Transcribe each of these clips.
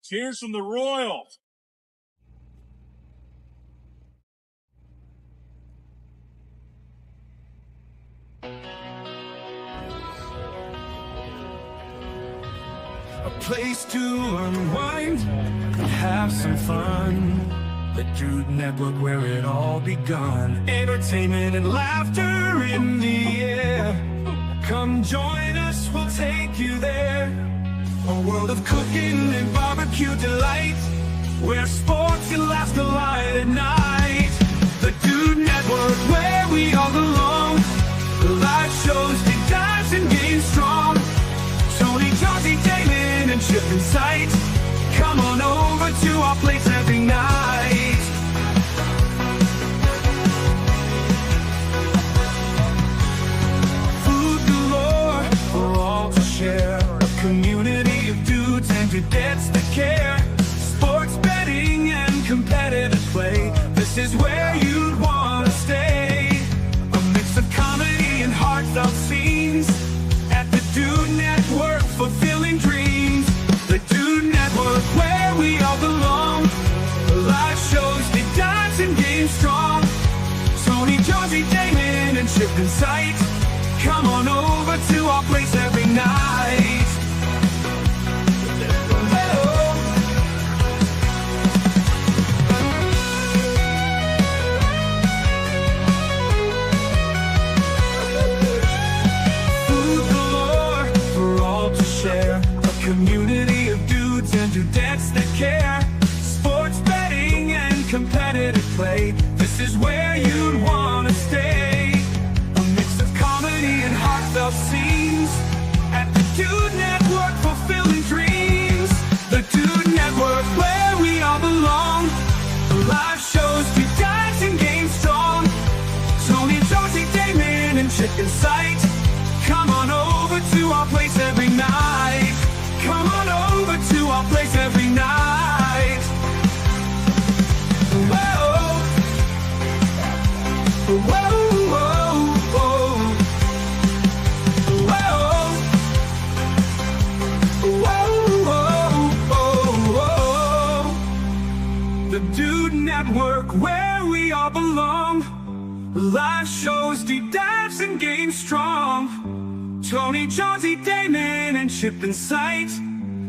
Cheers from the Royals. A place to unwind and have some fun. The Dude Network, where it all begun. Entertainment and laughter in the air. Come join us, we'll take you there. A world of cooking and barbecue delight, where sports and laughs collide at night. The Dude Network, where we all belong. Live shows, deep dives, and games strong. Tony, Johnsy, Damon, and Chip in sight. Come on over to our place every night. Food galore for all to share. A community of dudes and dudettes that care. Sports betting and competitive play. This is where you'd want to stay. A mix of comedy and heartfelt scenes. At the Dude Network, fulfilling dreams. The Dude Network, where we all belong. Live shows, deep dives, and games strong. Tony, Johnsy, Damon, and Chip in sight. Come on over to our place every night. Food galore for all to share. A community of dudes and dudettes that care. Sports betting and competitive play. This is where you'd want to stay. A mix of comedy and heartfelt scenes. At the Dude Network, fulfilling dreams. The Dude Network, where we all belong. Live shows, deep dives, and games strong. Tony, Johnsy, Damon, and Chip in sight. Come on over to our place every night. Come on over to our place every night. Whoa, whoa, whoa, whoa, whoa, whoa, whoa. The Dude Network, where we all belong. Live shows, deep dives, and games strong. Tony, Johnsy, Damon, and Chip in sight.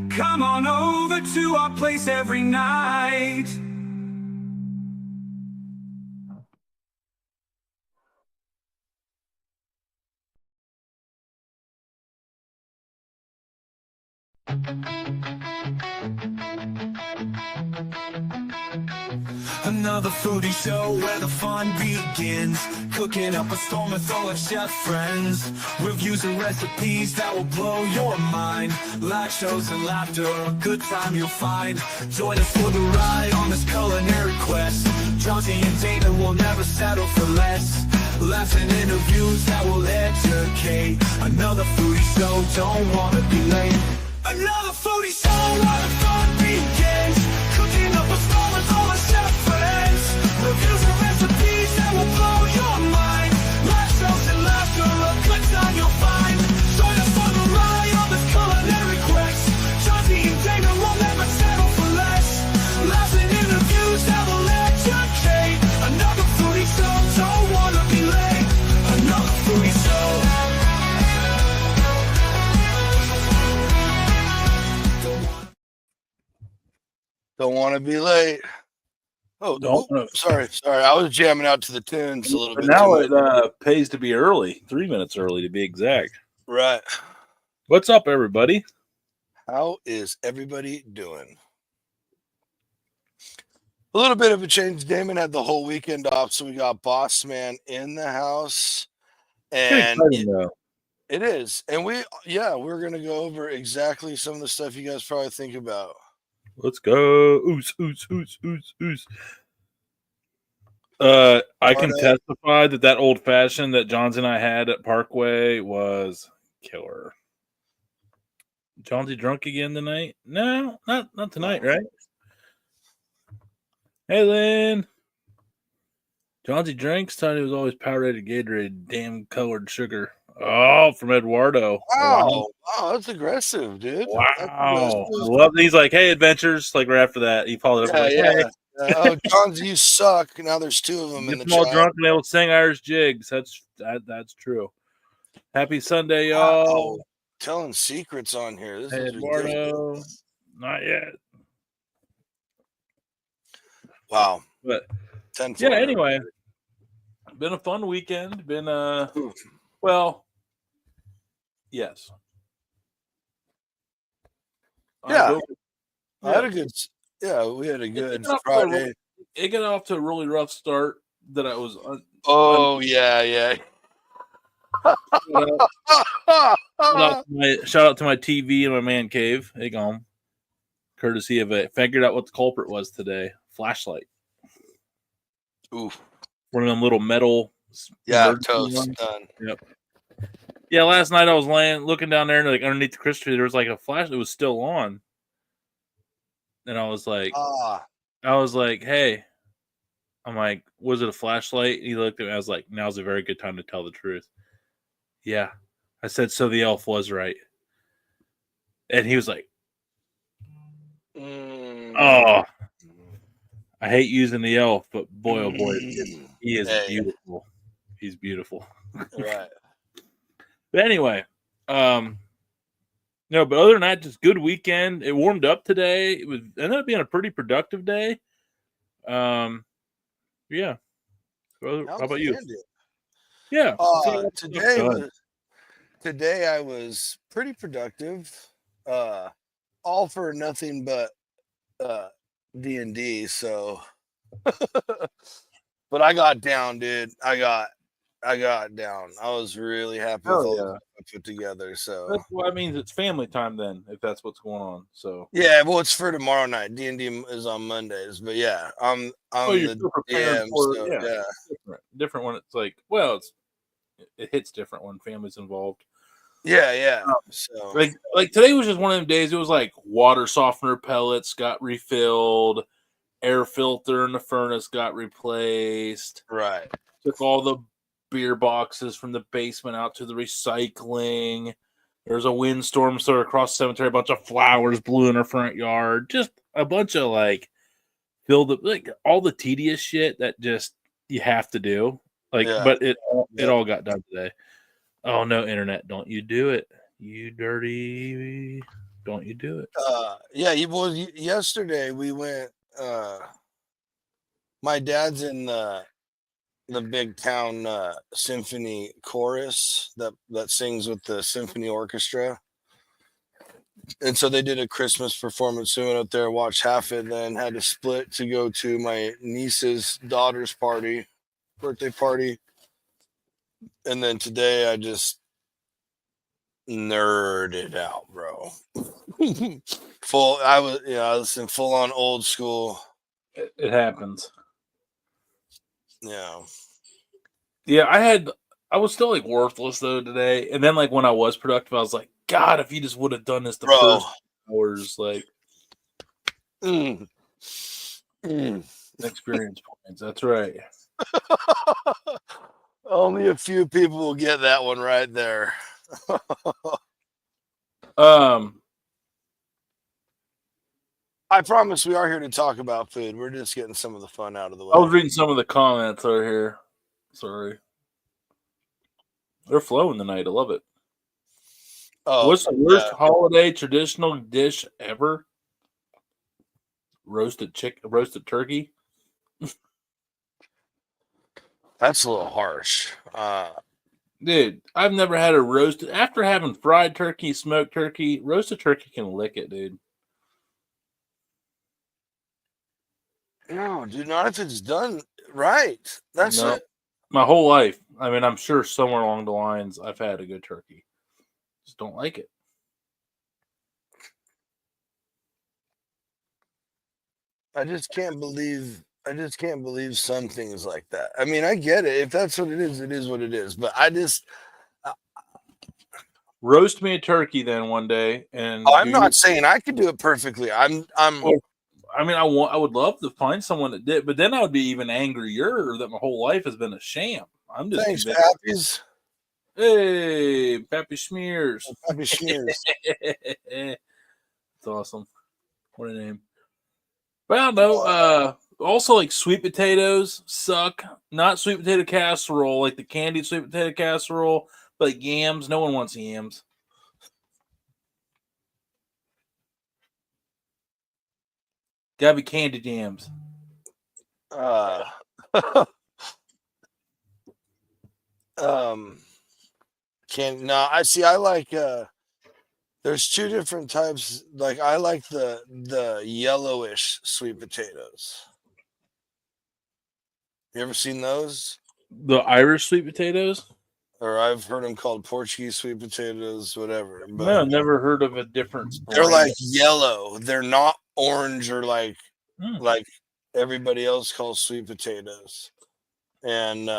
Come on over to our place every night. Another foodie show where the fun begins. Cooking up a storm with all our chef friends. Reviews and recipes that will blow your mind. Live shows and laughter, a good time you'll find. Join us for the ride on this culinary quest. Johnsy and Damon will never settle for less. Laughs and interviews that will educate. Another foodie show, don't wanna be late. Another foodie show where the fun begins. Cooking up a storm with all our chef friends. Reviews and recipes that will blow your mind. Live shows and laughter, a good time you'll find. Join us for the ride on this culinary quest. Johnsy and Damon will never settle for less. Laughs and interviews that will educate. Another foodie show, don't wanna be late. Another foodie show. Don't want to be late. Oh, sorry. I was jamming out to the tunes a little bit. Now it pays to be early, 3 minutes early to be exact. Right. What's up, everybody? How is everybody doing? A little bit of a change. Damon had the whole weekend off, so we got Boss Man in the house. And it is. And we're going to go over exactly some of the stuff you guys probably think about. Let's go. Oos. I can testify that old fashioned that Johns and I had at Parkway was killer. Johnsy drunk again tonight? No, not tonight, right? Hey, Lynn. Johnsy drinks. Thought he was always Powerade, Gatorade, damn colored sugar. Oh, from Eduardo. Wow. Wow, that's aggressive, dude. Wow. That's aggressive. Love. He's like, hey, adventures. Like right after that, he followed up Yeah, like, yeah. hey, Oh, Johns, you suck. Now there's two of them in get the them all chat. drunk and they will sing Irish jigs. That's true. Happy Sunday, y'all. Wow. Telling secrets on here. This Hey, is Eduardo. ridiculous. Not yet. Wow. But 10 yeah, anyway. Been a fun weekend. Been well, yes. Yeah. I had a good we had a good Friday. It got off to a really rough start that I was yeah. Shout out to my TV and my man cave. Hey, gone. Courtesy of it. Figured out what the culprit was today. Flashlight. Oof. One of them little metal. Yeah, toast done. Yep. Yeah, last night I was looking down there and like underneath the Christmas tree, there was like a flash. It was still on. And I was like, hey. I'm like, was it a flashlight? And he looked at me. I was like, now's a very good time to tell the truth. Yeah. I said, so the elf was right. And he was like, oh, I hate using the elf, but boy, oh boy, he is beautiful. He's beautiful. Right. But anyway, no, but other than that, just good weekend. It warmed up today. It ended up being a pretty productive day. Yeah. How about you? Yeah. Today I was pretty productive. All for nothing but D&D. So, but I got down, dude. I got down. I was really happy with all that I put together. So that's what I mean. It's family time then, if that's what's going on. So yeah, well, it's for tomorrow night. D&D is on Mondays, but yeah, I'm you're the DM, so, yeah. Different when it's like, well, it hits different when family's involved. Yeah. So like today was just one of them days. It was like water softener pellets got refilled, air filter in the furnace got replaced. Right. Took all the beer boxes from the basement out to the recycling. There's a windstorm, so across the cemetery, a bunch of flowers blew in our front yard. Just a bunch of like filled up, like all the tedious shit that just you have to do. Like, but it all got done today. Oh no, internet! Don't you do it, you dirty! Don't you do it? Yesterday we went. My dad's in the big town symphony chorus that sings with the symphony orchestra, and so they did a Christmas performance. So we went up there, watched half it, then had to split to go to my niece's daughter's birthday party. And then today I just nerded out, bro. I was in full on old school. It happens. Yeah. Yeah, I was still like worthless though today. And then like when I was productive, I was like, God, if you just would have done this the first hours, like experience points. That's right. Only a few people will get that one right there. I promise we are here to talk about food. We're just getting some of the fun out of the way. I was reading some of the comments over here. Sorry. They're flowing tonight. I love it. Oh, what's the worst holiday traditional dish ever? Roasted turkey. That's a little harsh. Dude, I've never had a roasted. After having fried turkey, smoked turkey, roasted turkey can lick it, dude. No, dude, not if it's done right. That's it. My whole life. I mean, I'm sure somewhere along the lines I've had a good turkey. Just don't like it. I just can't believe some things like that. I mean, I get it. If that's what it is what it is. But I just roast me a turkey then one day, and I'm not saying I could do it perfectly. Well, I mean, I would love to find someone that did, but then I would be even angrier that my whole life has been a sham. I'm just thanks, Pappies. Hey, Pappy Schmears. Happy Schmears. That's awesome. What a name. Well, no. Also, like sweet potatoes suck. Not sweet potato casserole, like the candied sweet potato casserole, but like yams. No one wants yams. Gotta be candied yams. I like there's two different types. Like I like the yellowish sweet potatoes. You ever seen those? The Irish sweet potatoes? Or I've heard them called Portuguese sweet potatoes, whatever. But No, never heard of a difference. they're like yellow. They're not orange or like Hmm. everybody else calls sweet potatoes. And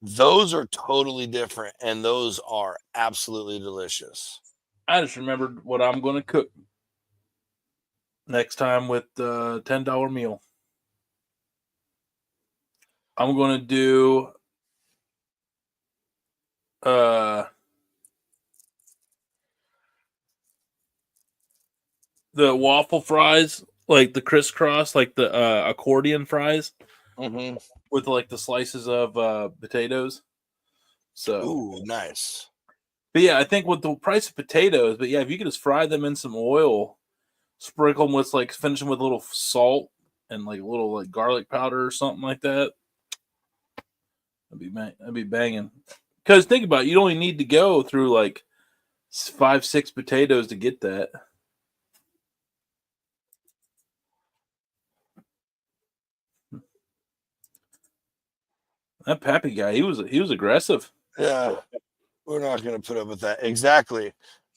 those are totally different, and those are absolutely delicious. I just remembered what I'm going to cook next time with the $10 meal. I'm going to do the waffle fries, like the crisscross, like the accordion fries, with like the slices of potatoes. So, ooh, nice. But yeah, I think with the price of potatoes, but yeah, if you could just fry them in some oil, sprinkle them with like finish them with a little salt and like a little like garlic powder or something like that, that'd be banging. Because think about it, you only need to go through like 5-6 potatoes to get that. That Pappy guy, he was aggressive. Yeah, we're not going to put up with that. Exactly.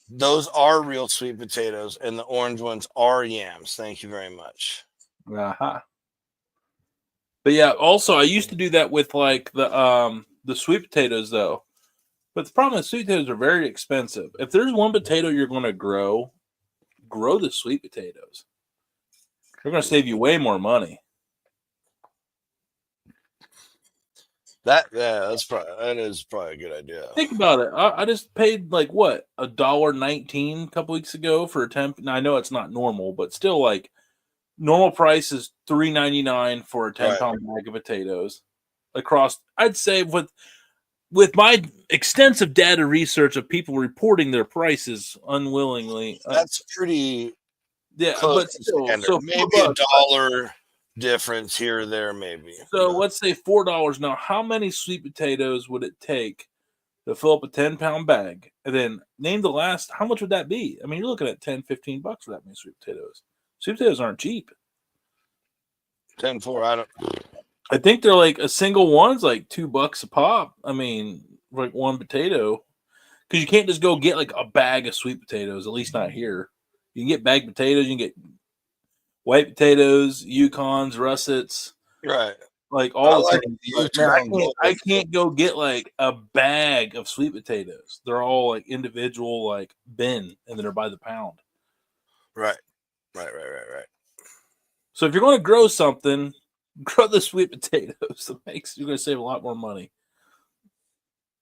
Those are real sweet potatoes, and the orange ones are yams. Thank you very much. Uh-huh. But yeah, also I used to do that with like the sweet potatoes though. But the problem is sweet potatoes are very expensive. If there's one potato you're going to grow the sweet potatoes. They're going to save you way more money. That is probably a good idea. Think about it. I just paid like what $1.19 a couple weeks ago for a 10. Now I know it's not normal, but still, like normal price is $3.99 for a 10-pound bag of potatoes. Across, I'd say with my extensive data research of people reporting their prices unwillingly, that's pretty. Yeah, close but still, so maybe $1 difference here or there, maybe. So let's say $4. Now, how many sweet potatoes would it take to fill up a 10-pound bag? And then name the last, how much would that be? I mean, you're looking at $10-15 for that many sweet potatoes. Sweet potatoes aren't cheap. 10-4, I think they're like a single one's like $2 a pop. I mean, like one potato. Because you can't just go get like a bag of sweet potatoes, at least not here. You can get bagged potatoes, you can get white potatoes, Yukons, russets, right? Like all the like things. Man, I can't go get like a bag of sweet potatoes. They're all like individual, like bin, and then they're by the pound. Right. So if you're going to grow something, grow the sweet potatoes. You're going to save a lot more money.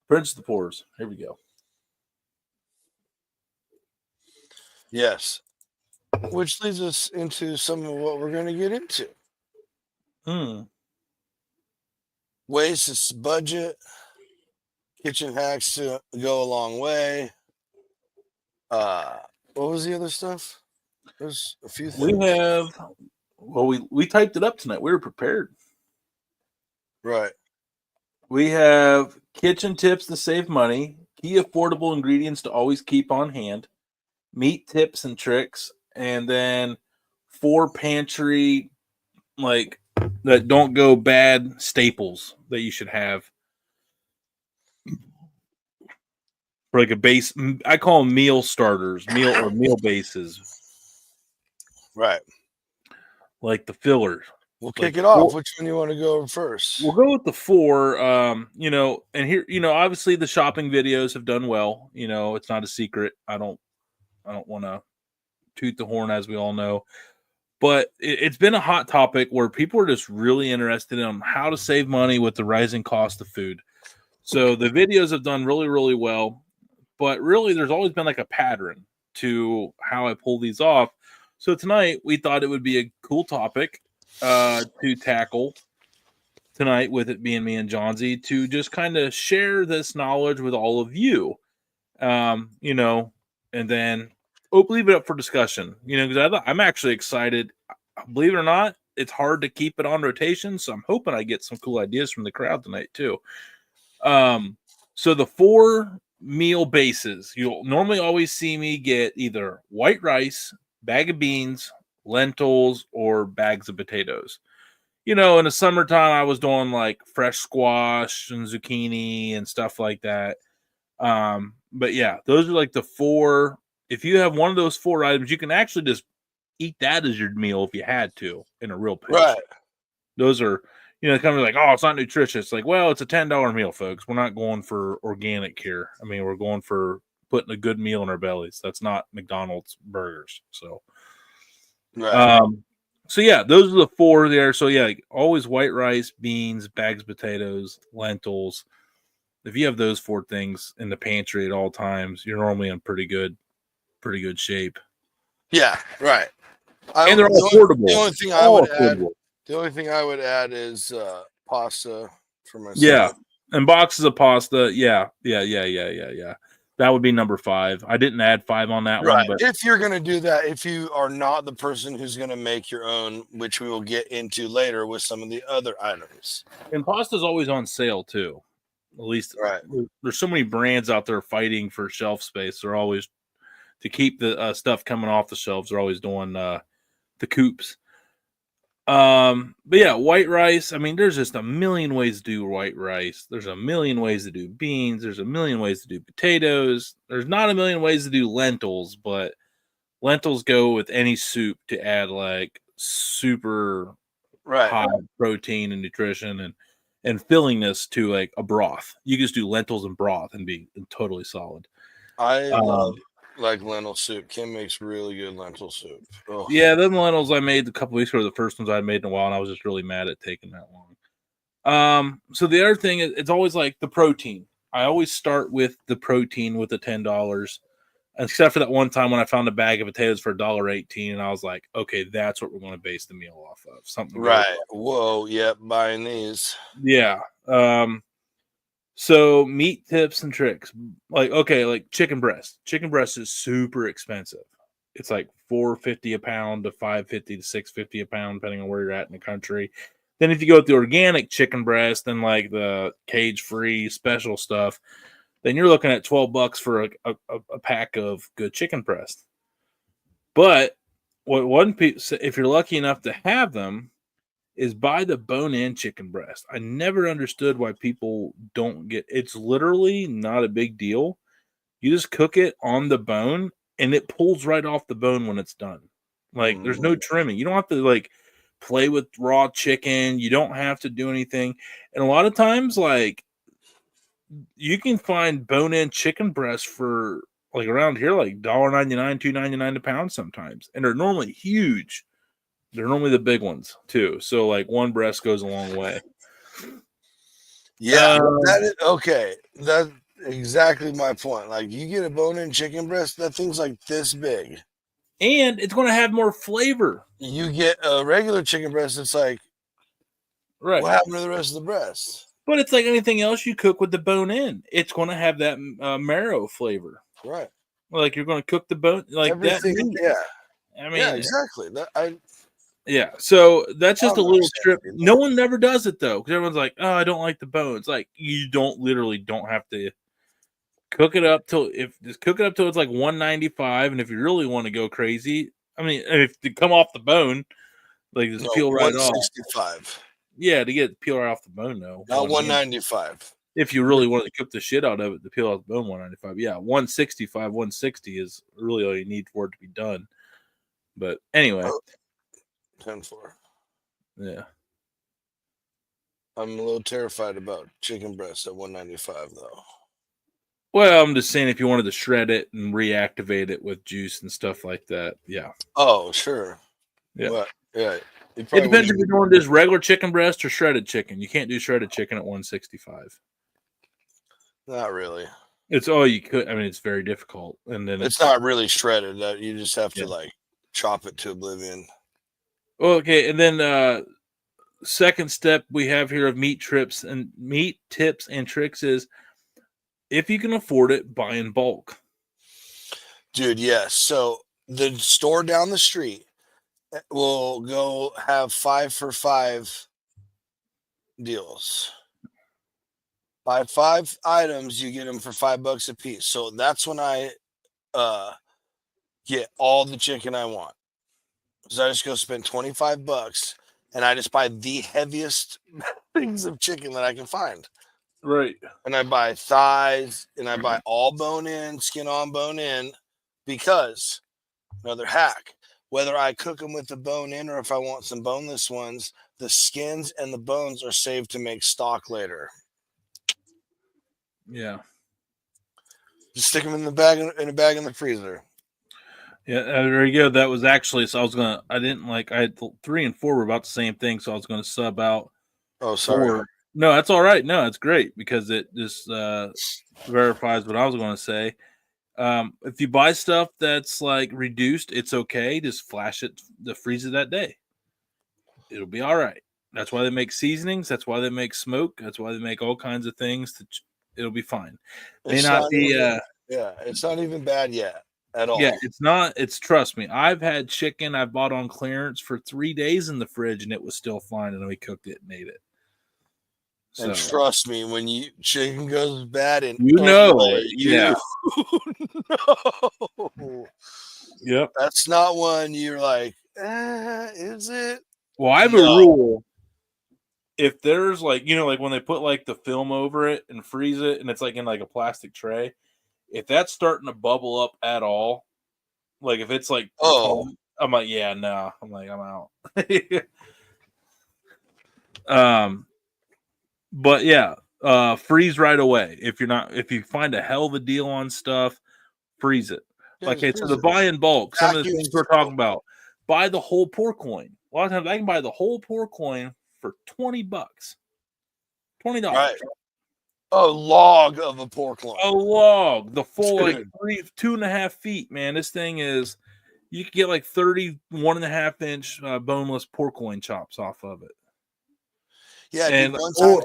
Prince of the Poors. Here we go. Yes. Which leads us into some of what we're going to get into. Waste, budget, kitchen hacks to go a long way. What was the other stuff? There's a few things. We typed it up tonight. We were prepared. Right. We have kitchen tips to save money, key affordable ingredients to always keep on hand, meat tips and tricks, and then 4 pantry like that don't go bad staples that you should have for like a base. I call them meal starters, meal bases. Right. Like the fillers. We'll kick it off. Which one do you want to go first? We'll go with the 4. And here, obviously the shopping videos have done well. It's not a secret. I don't want to toot the horn, as we all know. But it's been a hot topic where people are just really interested in how to save money with the rising cost of food. So the videos have done really, really well. But really, there's always been like a pattern to how I pull these off. So tonight, we thought it would be a cool topic to tackle tonight, with it being me and Johnsy, to just kind of share this knowledge with all of you. You know, and then leave it up for discussion. You know, because I'm actually excited. Believe it or not, it's hard to keep it on rotation, so I'm hoping I get some cool ideas from the crowd tonight too. So the 4 meal bases, you'll normally always see me get either white rice, bag of beans, lentils, or bags of potatoes. You know, in the summertime, I was doing like fresh squash and zucchini and stuff like that. But yeah, those are like the 4. If you have one of those 4 items, you can actually just eat that as your meal if you had to in a real pinch. Right. Those are, you know, kind of like, oh, it's not nutritious. Like, well, it's a $10 meal, folks. We're not going for organic here. I mean, we're going for putting a good meal in our bellies. That's not McDonald's burgers. So, Right. So yeah, those are the 4 there. So yeah, always white rice, beans, bags of potatoes, lentils. If you have those 4 things in the pantry at all times, you're normally in pretty good shape. Yeah, right. And they're all affordable. The only thing I would add is pasta for myself. Yeah, and boxes of pasta. Yeah. That would be number 5. I didn't add 5 on that one, but if you're gonna do that, if you are not the person who's gonna make your own, which we will get into later with some of the other items. And pasta's always on sale too. At least, there's so many brands out there fighting for shelf space. They're always, to keep the stuff coming off the shelves, they're always doing the coupes. But yeah, white rice. I mean, there's just a million ways to do white rice. There's a million ways to do beans. There's a million ways to do potatoes. There's not a million ways to do lentils, but lentils go with any soup to add like super high protein and nutrition and fillingness to like a broth. You just do lentils and broth and be totally solid. I love like lentil soup. Kim makes really good lentil soup. Oh. Yeah, them lentils I made a couple weeks ago, the first ones I made in a while, and I was just really mad at taking that long. So the other thing is, it's always like the protein. I always start with the protein with the $10, except for that one time when I found a bag of potatoes for $1.18, and I was like, okay, that's what we're going to base the meal off of. Something right. Whoa, yep, buying these. Yeah. So meat tips and tricks, like, okay, like chicken breast. Chicken breast is super expensive. It's like $4.50 a pound to $5.50 to $6.50 a pound, depending on where you're at in the country. Then if you go with the organic chicken breast and like the cage-free special stuff, then you're looking at $12 for a pack of good chicken breast. But if you're lucky enough to have them, is buy the bone-in chicken breast. I never understood why people don't get. It's literally not a big deal. You just cook it on the bone, and it pulls right off the bone when it's done. Like, there's no trimming. You don't have to like play with raw chicken. You don't have to do anything. And a lot of times, like, you can find bone-in chicken breast for like around here, like $1.99, $2.99 a pound sometimes, and they're normally huge. They're normally the big ones too. So like one breast goes a long way. Yeah, okay. That's exactly my point. Like, you get a bone-in chicken breast, that thing's like this big, and it's going to have more flavor. You get a regular chicken breast, it's like, right, what happened to the rest of the breast? But it's like anything else you cook with the bone in. It's going to have that marrow flavor. Right. Like, you're going to cook the bone like everything, that. Yeah. I mean, yeah, exactly. Yeah, so that's just a little trip. No one never does it though, because everyone's like, "Oh, I don't like the bones." Like, you literally don't have to cook it up till it's like $1.95, and if you really want to go crazy, I mean, if to come off the bone, like just peel right off. $165. Yeah, to get peel right off the bone though. Not $195. If you really wanted to cook the shit out of it, to peel off the bone, $195. Yeah, $165, $160 is really all you need for it to be done. But anyway. 10-4. Yeah. I'm a little terrified about chicken breast at $1.95 though. Well, I'm just saying if you wanted to shred it and reactivate it with juice and stuff like that, yeah. Oh, sure. Yeah. But, yeah. It depends if you're doing this regular chicken breast or shredded chicken. You can't do shredded chicken at $165. Not really. It's all you could. I mean, it's very difficult, and then It's not really shredded. You just have to Yeah. like chop it to oblivion. Okay, and then second step we have here of meat tips and tricks is if you can afford it, buy in bulk. Dude, yes. So the store down the street will go have 5 for 5 deals. Buy 5 items, you get them for $5 a piece. So that's when I get all the chicken I want. So I just go spend $25 and I just buy the heaviest things of chicken that I can find. Right. And I buy thighs and I buy all bone in, skin on, bone in, because another hack, whether I cook them with the bone in or if I want some boneless ones, the skins and the bones are saved to make stock later. Yeah. Just stick them in a bag in the freezer. Yeah, there you go. That was actually, so I had 3 and 4 were about the same thing, so I was gonna sub out. Oh, sorry. 4. No, that's all right. No, it's great because it just verifies what I was going to say. If you buy stuff that's like reduced, it's okay. Just flash it, freeze it that day. It'll be all right. That's why they make seasonings. That's why they make smoke. That's why they make all kinds of things. It'll be fine. It's not it's not even bad yet at all. Yeah, it's not. It's trust me. I've had chicken I bought on clearance for 3 days in the fridge, and it was still fine. And we cooked it and ate it. And trust me, when chicken goes bad in yeah. No. Yep. That's not one you're like, is it? Well, I have a rule. If there's like, like when they put like the film over it and freeze it and it's like in like a plastic tray, if that's starting to bubble up at all, like if it's like, I'm like, yeah, no, I'm like, I'm out. But yeah, freeze right away. If you find a hell of a deal on stuff, freeze it. Yeah, like, okay, so the buy in bulk, some of the things we're talking about, buy the whole pork loin. A lot of times I can buy the whole pork loin for $20. $20. Right. A log of a pork loin. A log. The full like 2.5 feet, man. This thing is, you could get like 31.5-inch boneless pork loin chops off of it. Yeah, and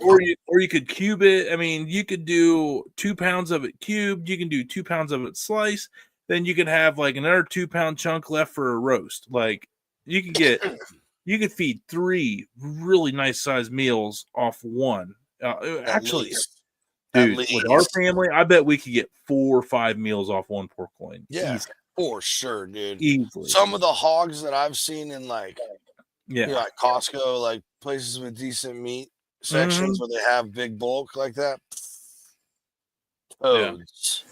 or you could cube it. I mean, you could do 2 pounds of it cubed. You can do 2 pounds of it sliced. Then you can have like another 2-pound chunk left for a roast. Like you could feed 3 really nice sized meals off one. Actually, dude, with our family, I bet we could get 4 or 5 meals off one pork loin. Yeah, easily. For sure, dude. Easily. Some of the hogs that I've seen in like like Costco, like places with decent meat sections where they have big bulk like that. Toads.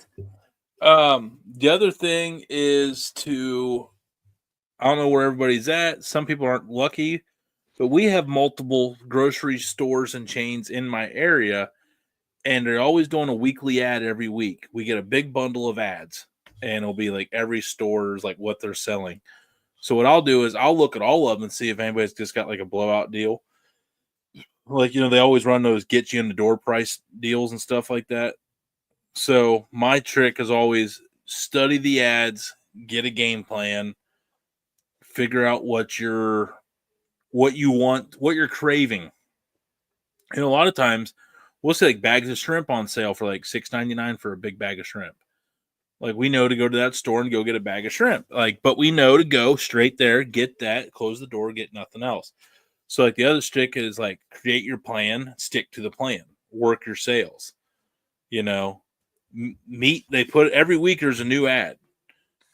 The other thing is I don't know where everybody's at. Some people aren't lucky, but we have multiple grocery stores and chains in my area, and they're always doing a weekly ad every week. We get a big bundle of ads, and it'll be like every store's like what they're selling. So what I'll do is I'll look at all of them and see if anybody's just got like a blowout deal. Like, they always run those get you in the door price deals and stuff like that. So my trick is always study the ads, get a game plan, figure out what you want, what you're craving. And a lot of times we'll see like bags of shrimp on sale for like $6.99 for a big bag of shrimp. Like we know to go to that store and go get a bag of shrimp. Like, but we know to go straight there, get that, close the door, get nothing else. So like the other stick is like create your plan, stick to the plan, work your sales. Meat, they put every week there's a new ad.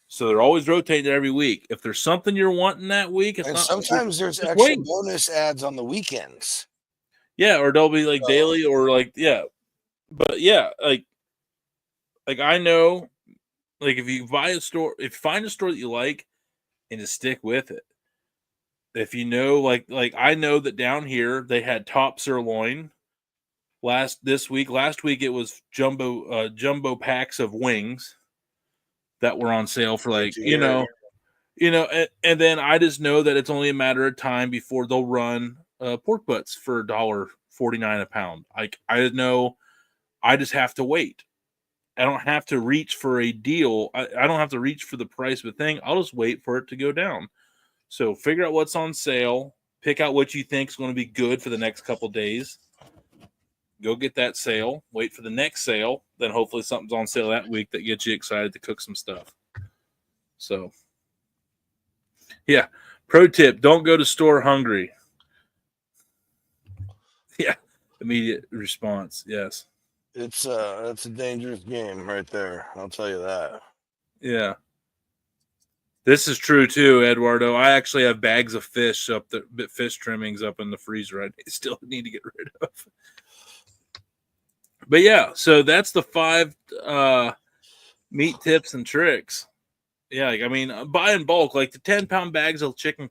So they're always rotating every week. If there's something you're wanting that week, sometimes there's extra bonus ads on the weekends. Yeah, or they'll be like daily or like But yeah, like I know, like if you find a store that you like and just stick with it. If like I know that down here they had top sirloin last week it was jumbo packs of wings that were on sale for like and then I just know that it's only a matter of time before they'll run pork butts for $1.49 a pound. Like I know I just have to wait. I don't have to reach for a deal. I don't have to reach for the price of a thing. I'll just wait for it to go down. So figure out what's on sale. Pick out what you think is going to be good for the next couple days. Go get that sale. Wait for the next sale. Then hopefully something's on sale that week that gets you excited to cook some stuff. So, yeah. Pro tip, don't go to store hungry. Yeah. Immediate response. Yes. It's a dangerous game right there. I'll tell you that. Yeah. This is true too, Eduardo. I actually have bags of fish fish trimmings up in the freezer. I still need to get rid of. But yeah, so that's the 5 meat tips and tricks. Yeah, like, I mean, buy in bulk, like the 10-pound bags of chicken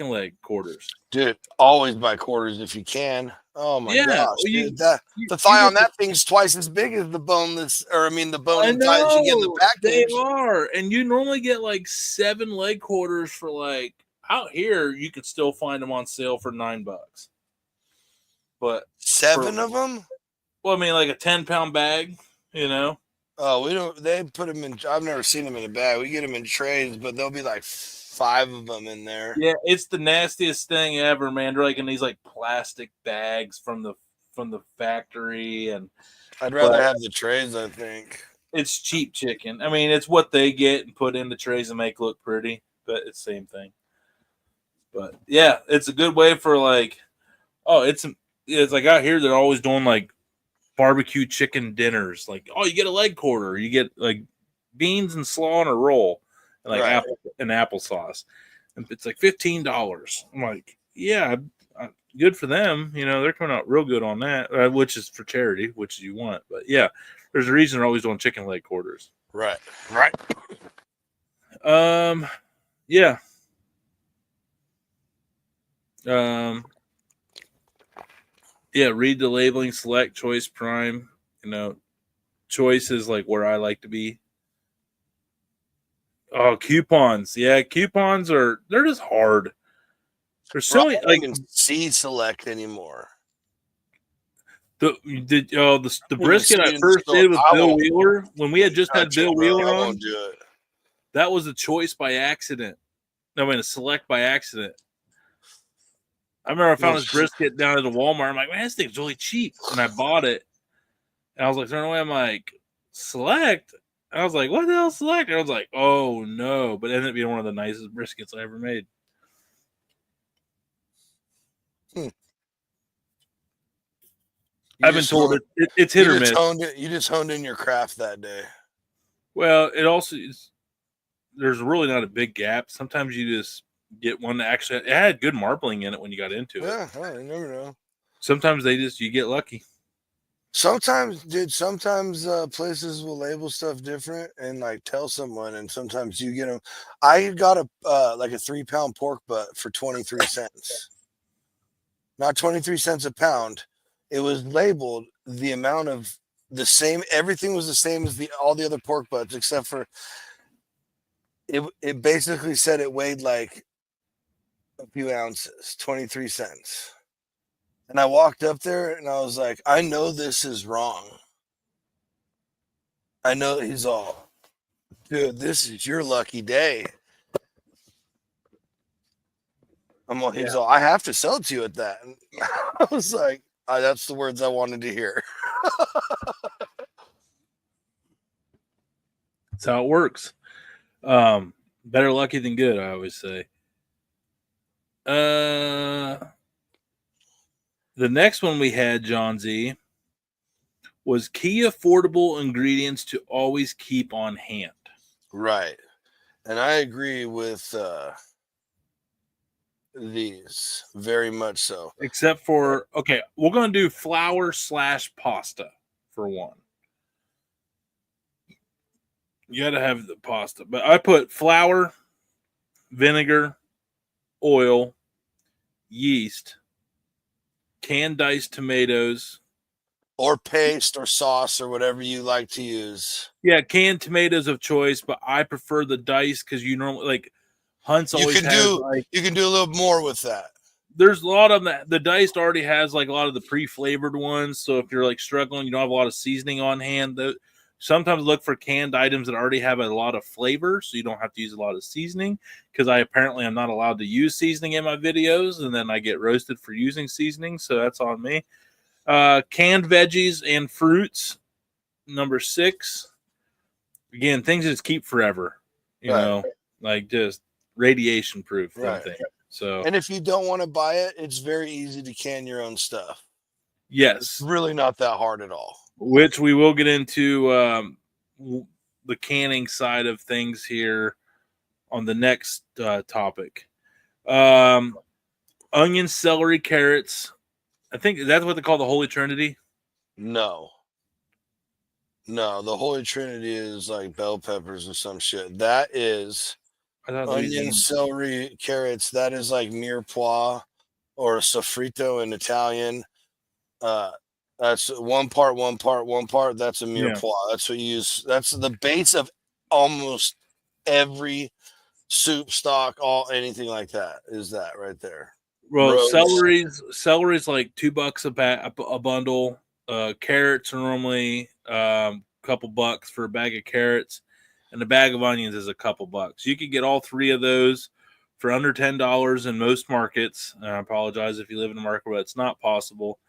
leg quarters. Dude, always buy quarters if you can. Oh my gosh, dude, the thigh on that thing's twice as big as the boneless, the bone and thighs you get in the package. They are, and you normally get like 7 leg quarters for like out here. You could still find them on sale for $9. But 7 of them? Well, I mean, like a 10-pound bag, Oh, we don't. They put them in. I've never seen them in a bag. We get them in trays, but there'll be like 5 of them in there. Yeah, it's the nastiest thing ever, man. They're like in these like plastic bags from the factory, and I'd rather have the trays. I think it's cheap chicken. I mean, it's what they get and put in the trays and make look pretty, but it's the same thing. But yeah, it's a good way for like, it's like out here they're always doing like barbecue chicken dinners. Like, you get a leg quarter, you get like beans and slaw on a roll, and like applesauce, and it's like $15. I'm like, yeah, good for them. They're coming out real good on that, which is for charity, which you want. But yeah, there's a reason they're always doing chicken leg quarters. Right. Yeah. Yeah, read the labeling, select choice prime. Choice is like where I like to be. Oh, coupons. Yeah, coupons they're just hard. There's so many, like, see select anymore. The brisket I first did with Bill Wheeler, when we had just had Bill Wheeler on, won't do it. That was a choice by accident. A select by accident. I remember I found this brisket down at the Walmart. I'm like, man, this thing's really cheap. And I bought it. And I was like, throwing away. I'm like, select? And I was like, what the hell select? And I was like, oh, no. But it ended up being one of the nicest briskets I ever made. I've been told it's hit or miss. You just honed in your craft that day. Well, it also is. There's really not a big gap. Sometimes you just get one that actually it had good marbling in it when you got into it. Yeah, you never know. Sometimes you get lucky. Sometimes places will label stuff different and like tell someone, and sometimes you get them. I got a 3-pound pork butt for 23 cents. Not 23 cents a pound. It was labeled the amount of the same. Everything was the same as all the other pork butts, except for it basically said it weighed like a few ounces, 23 cents. And I walked up there and I was like, I know this is wrong. I know. He's all, dude, this is your lucky day. He's all, I have to sell it to you at that. And I was like, that's the words I wanted to hear. That's how it works. Better lucky than good, I always say. The next one we had, Johnsy, was key affordable ingredients to always keep on hand. Right. And I agree with these very much so. Except for, we're going to do flour / pasta for one. You got to have the pasta. But I put flour, vinegar, oil, yeast, canned diced tomatoes, or paste or sauce or whatever you like to use. Yeah, canned tomatoes of choice, but I prefer the diced because you normally like Hunt's always you can do a little more with that. there's a lot of them. The diced already has like a lot of the pre-flavored ones. So if you're like struggling, you don't have a lot of seasoning on hand. Sometimes look for canned items that already have a lot of flavor, so you don't have to use a lot of seasoning. Because I apparently am not allowed to use seasoning in my videos, and then I get roasted for using seasoning. So that's on me. Canned veggies and fruits, number 6. Again, things that just keep forever. You know, like just radiation proof. Right. So, and if you don't want to buy it, it's very easy to can your own stuff. Yes, it's really not that hard at all. Which we will get into the canning side of things here on the next topic. Onions, celery, carrots. I think that's what they call the Holy Trinity. No, the Holy Trinity is like bell peppers or some shit. That is onion, celery, carrots. That is like mirepoix or sofrito in Italian. That's one part. That's a mirepoix. Yeah. That's what you use. That's the base of almost every soup stock, anything like that is that right there. Well, celery's like $2 a bundle. Carrots are normally a couple bucks for a bag of carrots, and a bag of onions is a couple bucks. You could get all 3 of those for under $10 in most markets. I apologize if you live in a market where it's not possible.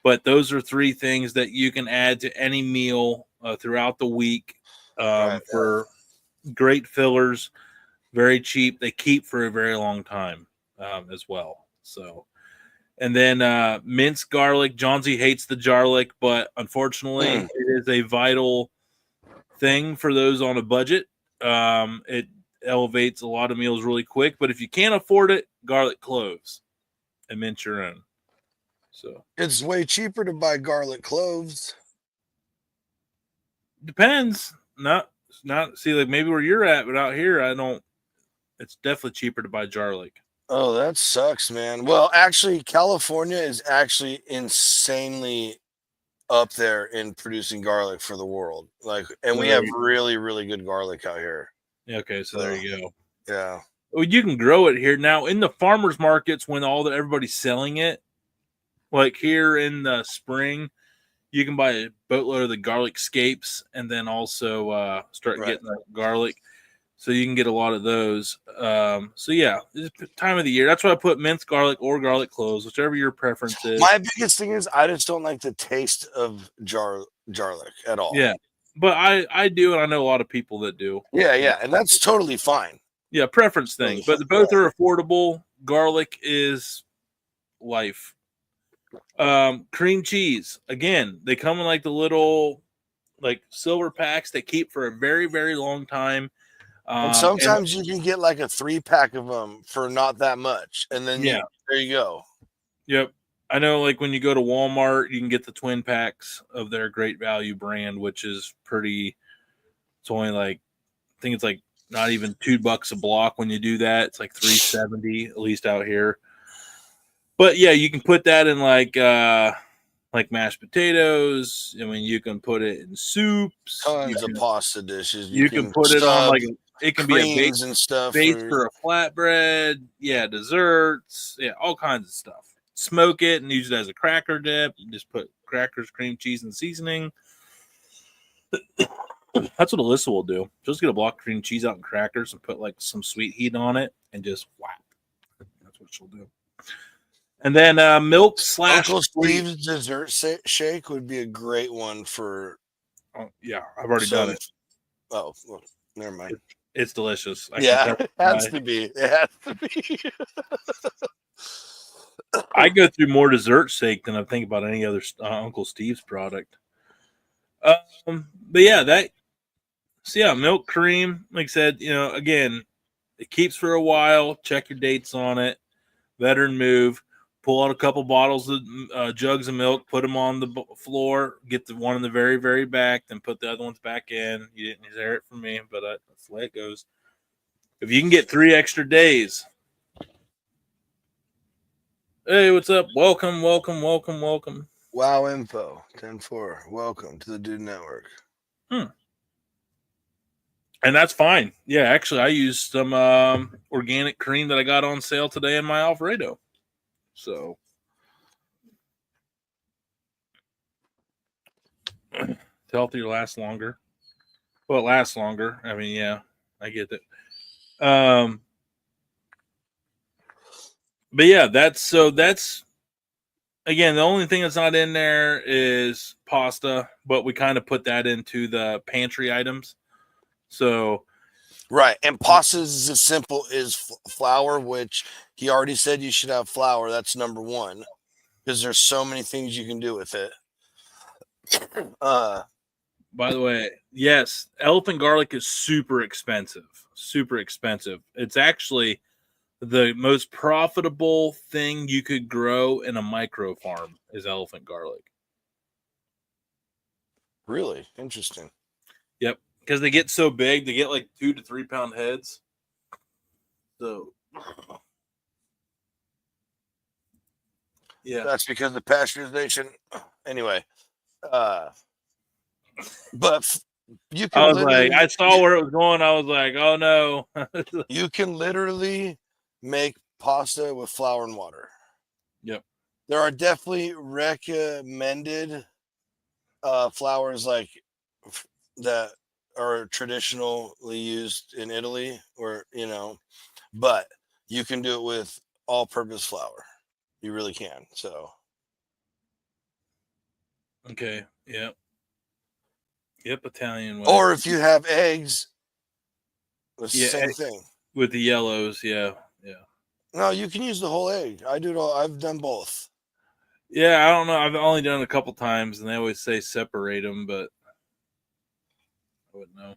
But those are 3 things that you can add to any meal throughout the week for great fillers, very cheap. They keep for a very long time as well. So, and then minced garlic. Johnsy hates the garlic, but unfortunately, it is a vital thing for those on a budget. It elevates a lot of meals really quick. But if you can't afford it, garlic cloves and mince your own. So it's way cheaper to buy garlic cloves. Depends. Not see, like maybe where you're at, but out here I don't. It's definitely cheaper to buy garlic. Oh, that sucks, man. Well, actually, California is actually insanely up there in producing garlic for the world. Like, and we have really, really good garlic out here. Okay, so there you go. Yeah. Well, you can grow it here now in the farmers markets when everybody's selling it. Like here in the spring, you can buy a boatload of the garlic scapes and then also start getting the garlic. So you can get a lot of those. So yeah, it's time of the year. That's why I put minced garlic or garlic cloves, whichever your preference is. My biggest thing is I just don't like the taste of garlic at all. Yeah, but I do, and I know a lot of people that do. Yeah, and that's totally fine. Yeah, preference thing. But both are affordable. Garlic is life. Cream cheese. Again, they come in like the little like silver packs that keep for a very, very long time. And sometimes you can get like a 3-pack of them for not that much. And then there you go. Yep. I know like when you go to Walmart, you can get the twin packs of their Great Value brand, which is pretty, it's only like, I think it's like not even $2 a block when you do that. It's like $3.70 at least out here. But yeah, you can put that in like mashed potatoes. I mean, you can put it in soups. Tons of pasta dishes. You can put it on like it can be a base and stuff for a flatbread. Yeah, desserts. Yeah, all kinds of stuff. Smoke it and use it as a cracker dip. You just put crackers, cream cheese, and seasoning. That's what Alyssa will do. Just get a block of cream cheese out and crackers and put like some sweet heat on it and just whack. That's what she'll do. And then milk / Uncle Steve's dessert shake would be a great one for. Oh, yeah, I've already done it. Oh, well, never mind. It's delicious. It has to be. It has to be. I go through more dessert shake than I think about any other Uncle Steve's product. But yeah, milk cream. Like I said, again, it keeps for a while. Check your dates on it. Veteran move. Pull out a couple bottles of jugs of milk, put them on the floor, get the one in the very, very back, then put the other ones back in. You didn't hear it from me, but that's the way it goes. If you can get 3 extra days. Hey, what's up? Welcome. Wow Info 10-4. Welcome to the Dude Network. And that's fine. Yeah, actually, I used some organic cream that I got on sale today in my Alfredo. So it's healthier, lasts longer. Well, it lasts longer. I mean, yeah, I get it. But yeah, that's again, the only thing that's not in there is pasta, but we kind of put that into the pantry items. So right, and pasta is as simple as flour, which he already said you should have flour. That's number one, because there's so many things you can do with it. By the way, yes, elephant garlic is super expensive. Super expensive. It's actually the most profitable thing you could grow in a micro farm is elephant garlic. Really interesting. Yep, because they get so big, they get like 2 to 3 pound heads. So, yeah, that's because of pasteurization. Anyway, but you can. I was like, I saw where it was going. I was like, oh no. You can literally make pasta with flour and water. Yep. There are definitely recommended flours like that are traditionally used in Italy, or but you can do it with all-purpose flour. You really can. So. Okay. Yep. Yep. Italian way. Or if you have eggs, the same thing with the yellows. Yeah. Yeah. No, you can use the whole egg. I do it all. I've done both. Yeah, I don't know. I've only done it a couple times, and they always say separate them, but I wouldn't know.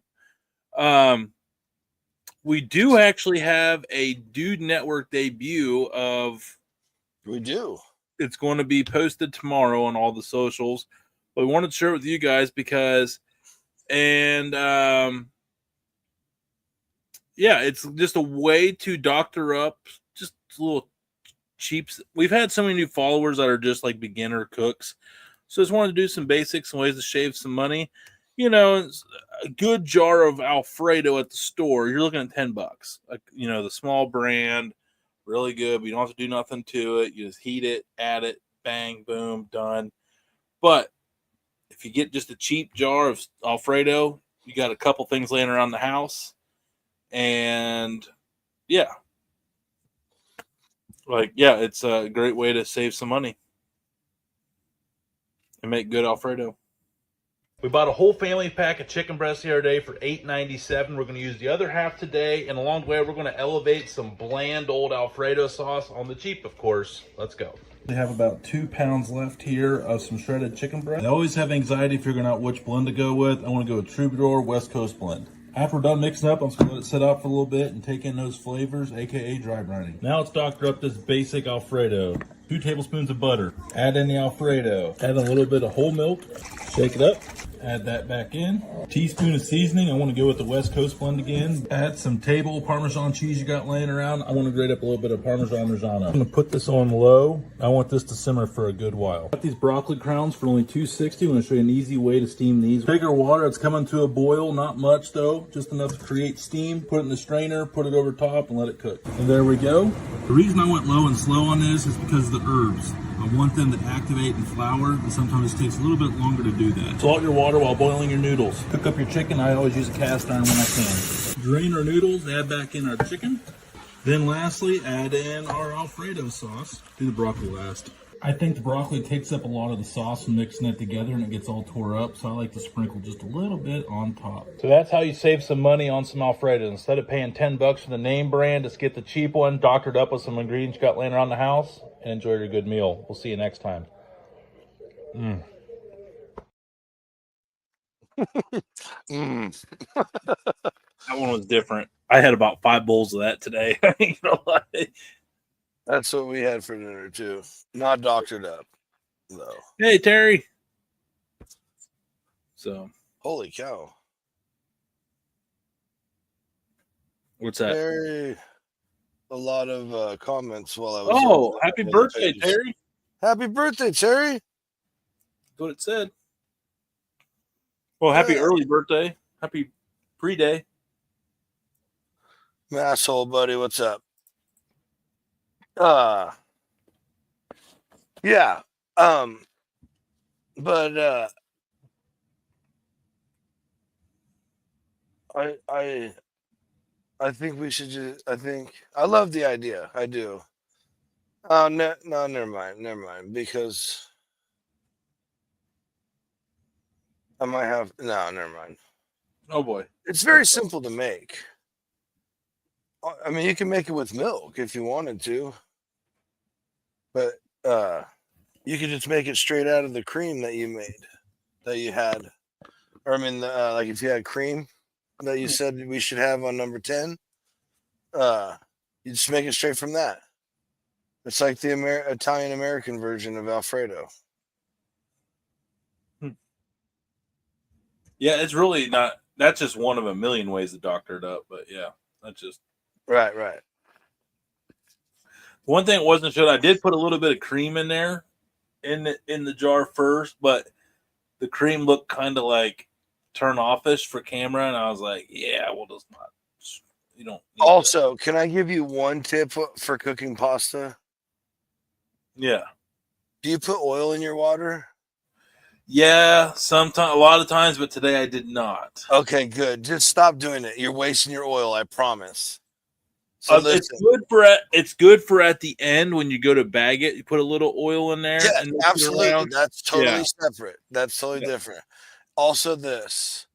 We do actually have a Dude Network debut of. We do. It's going to be posted tomorrow on all the socials. But we wanted to share it with you guys because, yeah, it's just a way to doctor up just a little cheaps. We've had so many new followers that are just like beginner cooks. So just wanted to do some basics and ways to shave some money. A good jar of Alfredo at the store, you're looking at $10. Like, the small brand, really good. But you don't have to do nothing to it. You just heat it, add it, bang, boom, done. But if you get just a cheap jar of Alfredo, you got a couple things laying around the house. And yeah. It's a great way to save some money and make good Alfredo. We bought a whole family pack of chicken breasts the other day for $8.97. We're going to use the other half today, and along the way, we're going to elevate some bland old Alfredo sauce on the cheap, of course. Let's go. We have about 2 pounds left here of some shredded chicken breast. I always have anxiety figuring out which blend to go with. I want to go with Troubadour West Coast blend. After we're done mixing up, I'm just going to let it sit out for a little bit and take in those flavors, aka dry brining. Now let's doctor up this basic Alfredo. 2 tablespoons of butter. Add in the Alfredo. Add a little bit of whole milk. Shake it up. Add that back in. Teaspoon of seasoning. I want to go with the West Coast blend again. Add some table Parmesan cheese you got laying around. I want to grate up a little bit of Parmesan Reggiano. I'm going to put this on low. I want this to simmer for a good while. Got these broccoli crowns for only $2.60. I'm going to show you an easy way to steam these. Bigger water. It's coming to a boil. Not much though. Just enough to create steam. Put it in the strainer. Put it over top and let it cook. And there we go. The reason I went low and slow on this is because of the herbs. I want them to activate and flour, and sometimes it takes a little bit longer to do that. Salt your water while boiling your noodles. Cook up your chicken. I always use a cast iron when I can. Drain our noodles, add back in our chicken. Then lastly, add in our Alfredo sauce. Do the broccoli last. I think the broccoli takes up a lot of the sauce and mixing it together, and it gets all tore up, so I like to sprinkle just a little bit on top. So that's how you save some money on some Alfredo. Instead of paying $10 for the name brand, just get the cheap one, doctored up with some ingredients you got laying around the house, and enjoy your good meal. We'll see you next time. That one was different. I had about 5 bowls of that today. That's what we had for dinner too. Not doctored up, though. Hey, Terry. So, holy cow! What's that? Terry, a lot of comments while I was. Oh, happy birthday, Terry! Happy birthday, Terry! That's what it said. Well, happy early birthday. Happy pre-day. Asshole, buddy, what's up? Yeah. But I think we should just. I love the idea. I do. Oh no, no, never mind. Because I might have no, never mind. Oh boy, It's very simple to make. I mean, you can make it with milk if you wanted to, but you could just make it straight out of the cream that you made, that you had. Or I mean, like if you had cream that you said we should have on number 10, you just make it straight from that. It's like the Italian American version of Alfredo. yeah, it's really not. That's just one of a million ways to doctor it up. But yeah, that's just Right. one thing. It wasn't sure. I did put a little bit of cream in there in the jar first, but the cream looked kind of like turn offish for camera, and I was like, yeah, we'll just not. You don't. Also, can I give you one tip for cooking pasta? Yeah. Do you put oil in your water? Yeah, sometimes, a lot of times, but today I did not. Okay, good. Just stop doing it. You're wasting your oil, I promise. So It's good for at the end when you go to bag it. You put a little oil in there. Yeah, And absolutely. That's totally separate. That's totally Yeah. different. Also, this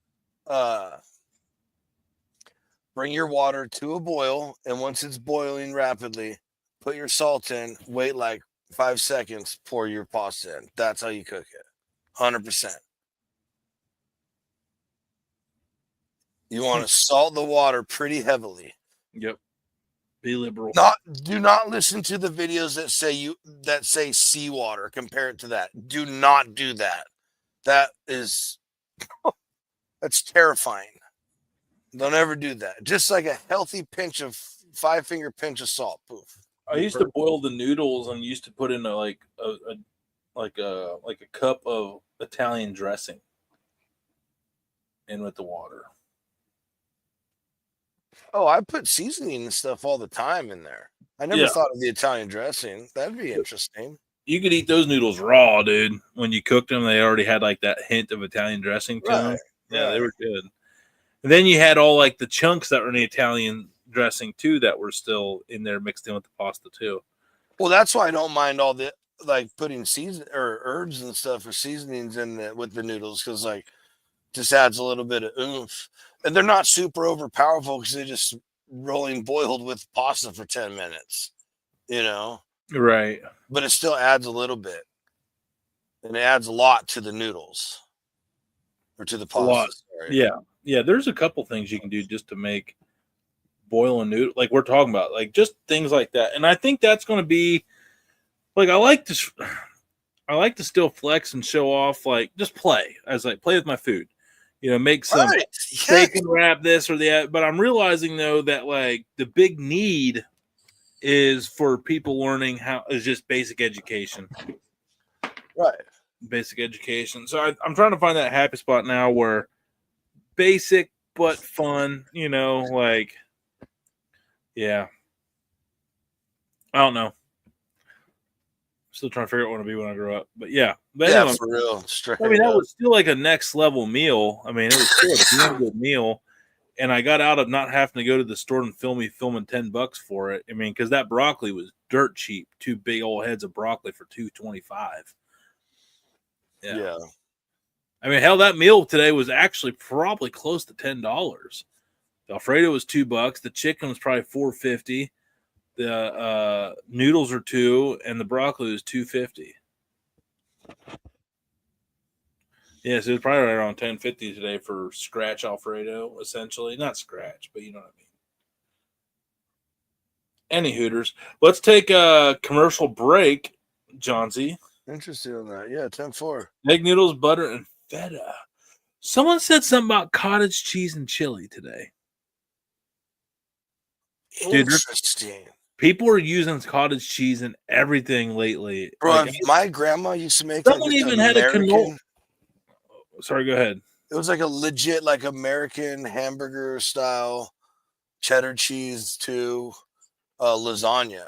bring your water to a boil, and once it's boiling rapidly, put your salt in, wait like 5 seconds, pour your pasta in. That's how you cook it. 100%. You want to salt the water pretty heavily. Yep. Be liberal. Do not listen to the videos that say seawater. Compare it to that. Do not do that. That's terrifying. Don't ever do that. Just like a healthy pinch of 5-finger pinch of salt. Poof. I used to boil the noodles and used to put in a cup of Italian dressing in with the water. Oh, I put seasoning and stuff all the time in there. I never thought of the Italian dressing. That'd be interesting. You could eat those noodles raw, dude. When you cooked them, they already had like that hint of Italian dressing to them. Yeah, they were good. And then you had all like the chunks that were in the Italian dressing too that were still in there mixed in with the pasta too. Well, that's why I don't mind all the like putting season or herbs and stuff or seasonings in with the noodles, because like just adds a little bit of oomph. And they're not super overpowerful because they're just rolling boiled with pasta for 10 minutes, Right. But it still adds a little bit. And it adds a lot to the noodles or to the pasta. Sorry. Yeah. Yeah. There's a couple things you can do just to make boiling noodle, like we're talking about, like just things like that. And I think that's going to be like, I like to still flex and show off, like just play with my food. Make some steak and wrap this or that. But I'm realizing though that like the big need is for people learning is just basic education. Right. Basic education. So I'm trying to find that happy spot now where basic but fun, like, yeah. I don't know. Still trying to figure out what I want to be when I grow up. But yeah. But yeah, anyway, for real. Straight that was still like a next level meal. I mean, it was still a damn good meal. And I got out of not having to go to the store and filming $10 for it. I mean, because that broccoli was dirt cheap. 2 big old heads of broccoli for $2.25. Yeah. I mean, hell, that meal today was actually probably close to $10. The Alfredo was $2. The chicken was probably $4.50. The noodles are $2, and the broccoli was $2.50. Yeah, so it was probably right around $10.50 today for scratch Alfredo, essentially. Not scratch, but you know what I mean. Any Hooters. Let's take a commercial break, Johnsy. Interesting on that. Yeah, 10-4. Egg noodles, butter, and feta. Someone said something about cottage cheese and chili today. Interesting. People are using cottage cheese in everything lately. Bro, like, my grandma used to make someone even had a canola. Sorry, go ahead. It was like a legit, like American hamburger style cheddar cheese to lasagna.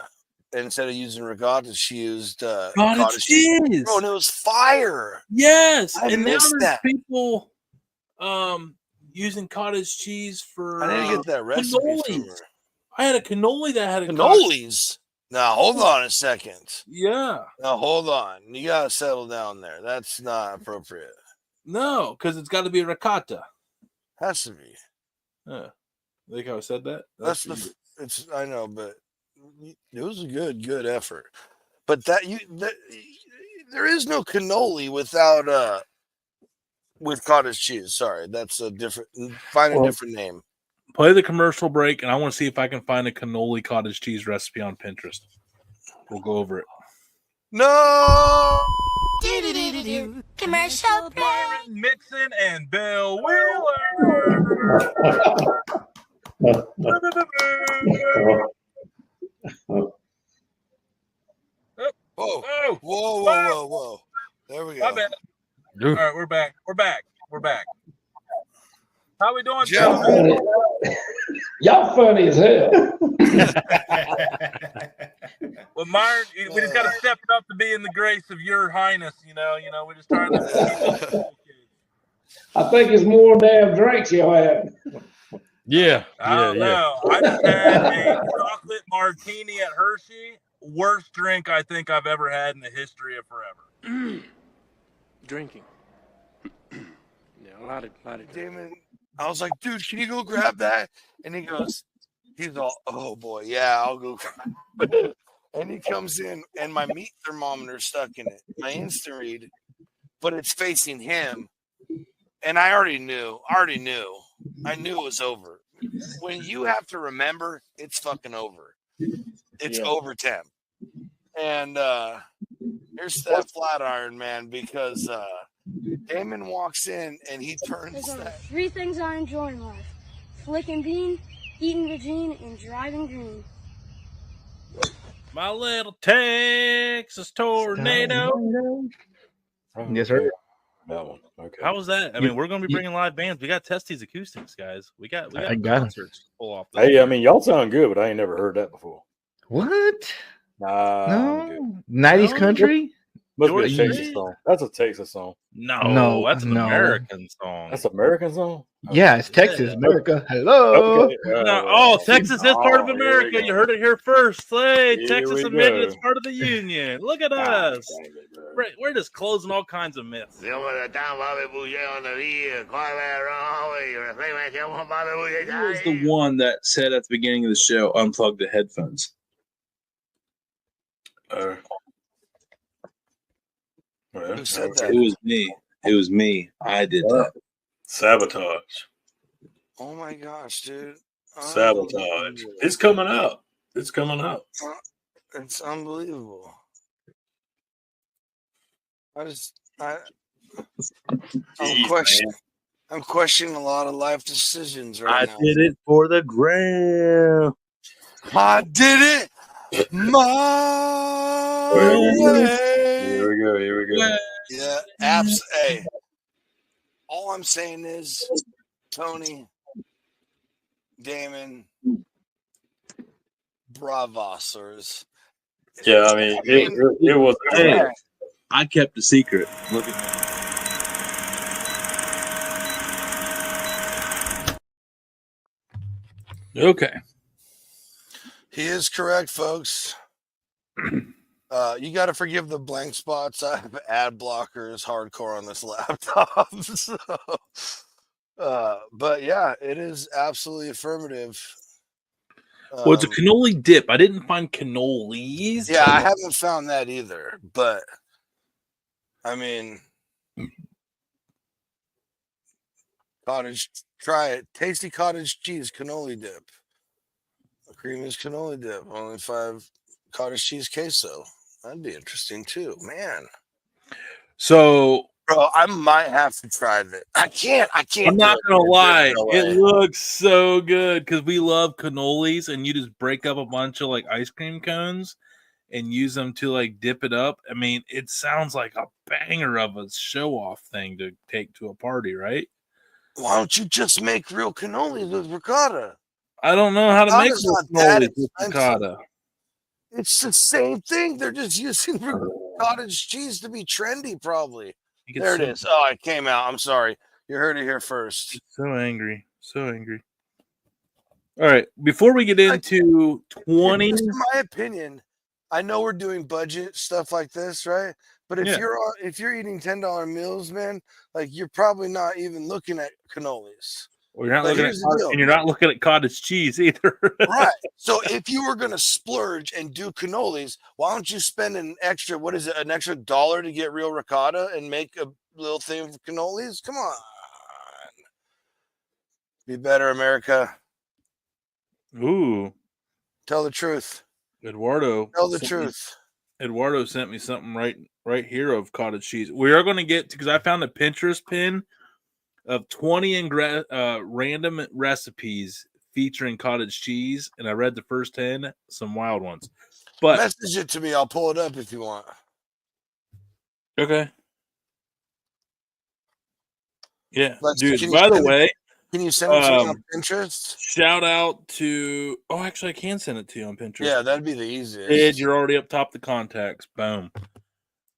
instead of using ricotta, she used cottage cheese. Bro, and it was fire. Yes, I and now missed there's that. people using cottage cheese for. I need to get that recipe from her. I had a cannoli that had a cannolis. Now hold on a second. Yeah. Now hold on. You gotta settle down there. That's not appropriate. No, because it's got to be ricotta. Has to be. I think I said that. It's. I know, but it was a good effort. But there is no cannoli without with cottage cheese. Sorry, that's a different. Find a different name. Play the commercial break, and I want to see if I can find a cannoli cottage cheese recipe on Pinterest. We'll go over it. No. Commercial break. Byron Mixon and Bill Wheeler. Whoa. There we go. My bad. All right, we're back. How we doing, gentlemen? Y'all funny as hell. Well, Myron, we just got to step it up to be in the grace of your highness. You know, we're just trying to. I think it's more damn drinks y'all have. Yeah. I don't know. I just had a chocolate martini at Hershey. Worst drink I think I've ever had in the history of forever. Drinking. Yeah, a lot of Damon, I was like, dude, can you go grab that? And he's all, oh boy, yeah, I'll go grab it. And he comes in, and my meat thermometer's stuck in it, my instant read, but it's facing him. And I already knew. I knew it was over. When you have to remember, it's fucking over. It's over 10. And here's that flat iron, man, because Damon walks in and he turns that. 3 things I enjoy in life: flicking bean, eating Regine, and driving green. My little Texas tornado. Yes, sir. That one. Okay. How was that? I mean, we're going to be bringing live bands. We got to test these acoustics, guys. We got concerts to pull off. Hey, I mean, y'all sound good, but I ain't never heard that before. What? No. 90s country? Must be a Texas song. That's a Texas song. No, that's an American song. That's an American song? Yeah, it's Texas, America. Hello. Okay. Texas is part of America. You heard it here first. Hey, Here Texas we admitted go. it's part of the Union. Look at us. We're just closing all kinds of myths. He was the one that said at the beginning of the show, unplug the headphones. Who said that? It was me. I did that. Sabotage. Oh my gosh, dude. Sabotage. It's coming out. It's unbelievable. I'm questioning a lot of life decisions right now. I did it for the gram. I did it my way. Here we go. Yeah, hey. All I'm saying is, Tony, Damon, bravos. Yeah, I mean, it was. Hey, I kept a secret. Look at me. Okay. He is correct, folks. You got to forgive the blank spots. I have ad blockers hardcore on this laptop. So, but yeah, it is absolutely affirmative. Well, it's a cannoli dip. I didn't find cannolis. Yeah, I haven't found that either. But I mean, try it. Tasty cottage cheese cannoli dip. A creamy cannoli dip. Only 5 cottage cheese queso. That'd be interesting too, man. So, bro, I might have to try that. I can't. I'm not gonna lie. It looks so good because we love cannolis, and you just break up a bunch of like ice cream cones and use them to like dip it up. I mean, it sounds like a banger of a show-off thing to take to a party, right? Why don't you just make real cannolis with ricotta? I don't know how to make Ricotta's cannolis with ricotta. It's the same thing. They're just using cottage cheese to be trendy, probably. There it is. Oh, it came out. I'm sorry. You heard it here first. So angry. So angry. All right. Before we get into 20. In my opinion, I know we're doing budget stuff like this, right? But if you're eating $10 meals, man, like you're probably not even looking at cannolis. Well, you're not looking at and you're not looking at cottage cheese either. Right. So if you were gonna splurge and do cannolis, why don't you spend an extra an extra $1 to get real ricotta and make a little thing of cannolis? Come on. Be better, America. Ooh. Tell the truth. Eduardo. Tell the truth. Eduardo sent me something right here of cottage cheese. We are going to get because I found a Pinterest pin of 20 random recipes featuring cottage cheese, and I read the first 10, some wild ones. But message it to me. I'll pull it up if you want. Okay. Yeah, dude. By the way, can you send it to me on Pinterest? Shout out to. Oh, actually, I can send it to you on Pinterest. Yeah, that'd be the easiest. Ed, you're already up top the contacts. Boom.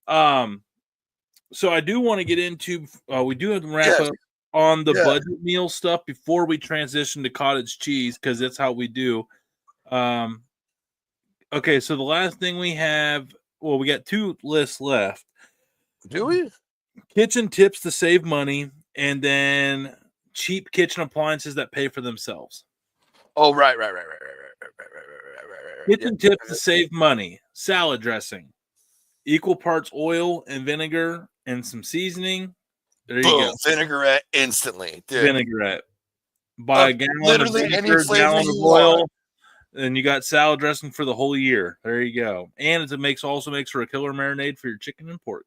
So I do want to get into. We do have to wrap up on the budget meal stuff before we transition to cottage cheese because that's how we do. Okay, so the last thing we have. Well, we got 2 lists left. Do we? Kitchen tips to save money, and then cheap kitchen appliances that pay for themselves. Oh, right. Kitchen tips to save money. Salad dressing. Equal parts oil and vinegar and some seasoning. There you go. Vinaigrette instantly. Dude. Vinaigrette. Buy a gallon literally of vinegar, any gallon flavor of you oil, want. and you got salad dressing for the whole year. There you go. And it also makes for a killer marinade for your chicken and pork.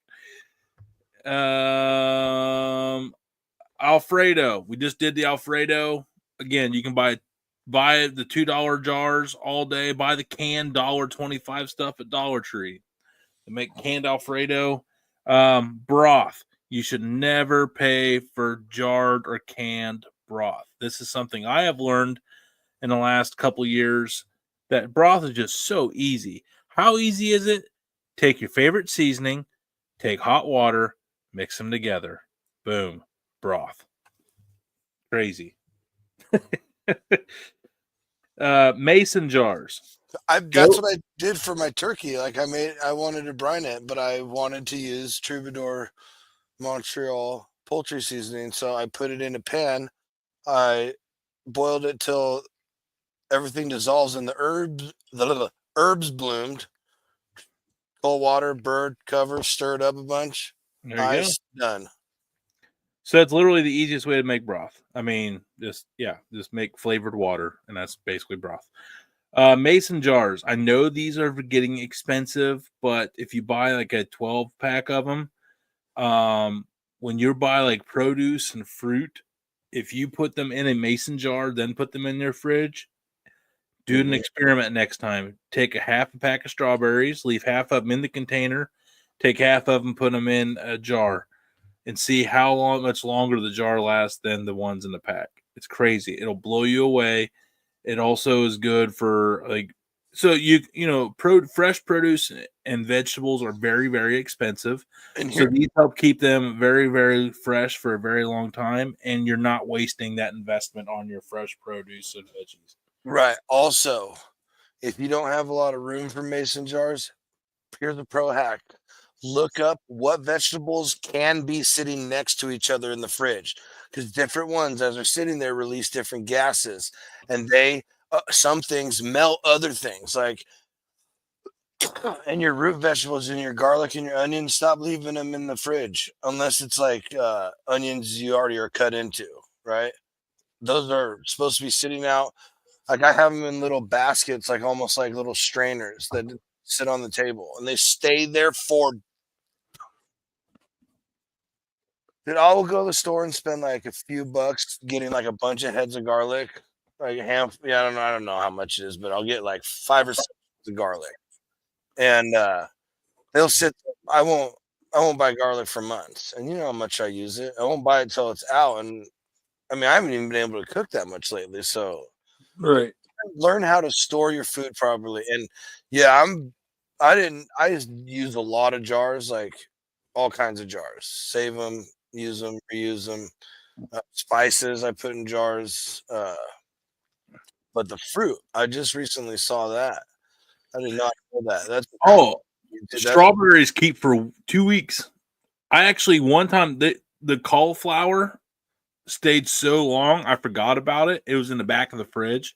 Alfredo. We just did the Alfredo. Again, you can buy the $2 jars all day. Buy the canned $1.25 stuff at Dollar Tree. They make canned Alfredo. Broth. You should never pay for jarred or canned broth. This is something I have learned in the last couple years that broth is just so easy. How easy is it? Take your favorite seasoning, take hot water, mix them together. Boom. Broth. Crazy. Mason jars. That's what I did for my turkey. Like I wanted to brine it, but I wanted to use Troubadour Montreal poultry seasoning. So I put it in a pan. I boiled it till everything dissolves and the herbs bloomed. Cold water, bird cover, stirred up a bunch. Nice, done. So that's literally the easiest way to make broth. I mean, just make flavored water, and that's basically broth. Mason jars. I know these are getting expensive, but if you buy like a 12-pack of them, when you buy like produce and fruit, if you put them in a mason jar, then put them in your fridge, do an experiment next time. Take half a pack of strawberries, leave half of them in the container, take half of them, put them in a jar, and see how much longer the jar lasts than the ones in the pack. It's crazy. It'll blow you away. It also is good for fresh produce and vegetables are very, very expensive. So these help keep them very, very fresh for a very long time, and you're not wasting that investment on your fresh produce and veggies. Right. Also, if you don't have a lot of room for mason jars, here's a pro hack. Look up what vegetables can be sitting next to each other in the fridge, because different ones, as they're sitting there, release different gases, and some things melt other things. Like, and your root vegetables and your garlic and your onions, stop leaving them in the fridge unless it's like onions you already are cut into. Right? Those are supposed to be sitting out. Like I have them in little baskets, like almost like little strainers that sit on the table, and they stay there for. Dude, I will go to the store and spend like a few bucks getting like a bunch of heads of garlic, like a handful. Yeah, I don't know how much it is, but I'll get like 5 or 6 of garlic, and they'll sit. I won't buy garlic for months, and you know how much I use it. I won't buy it till it's out, and I mean I haven't even been able to cook that much lately. So, right, learn how to store your food properly. And yeah, I just use a lot of jars, like all kinds of jars. Save them, use them, reuse them. Spices I put in jars. But the fruit, I just recently saw that. I did not know that. Strawberries keep for 2 weeks. I actually one time the cauliflower stayed so long I forgot about it. It was in the back of the fridge,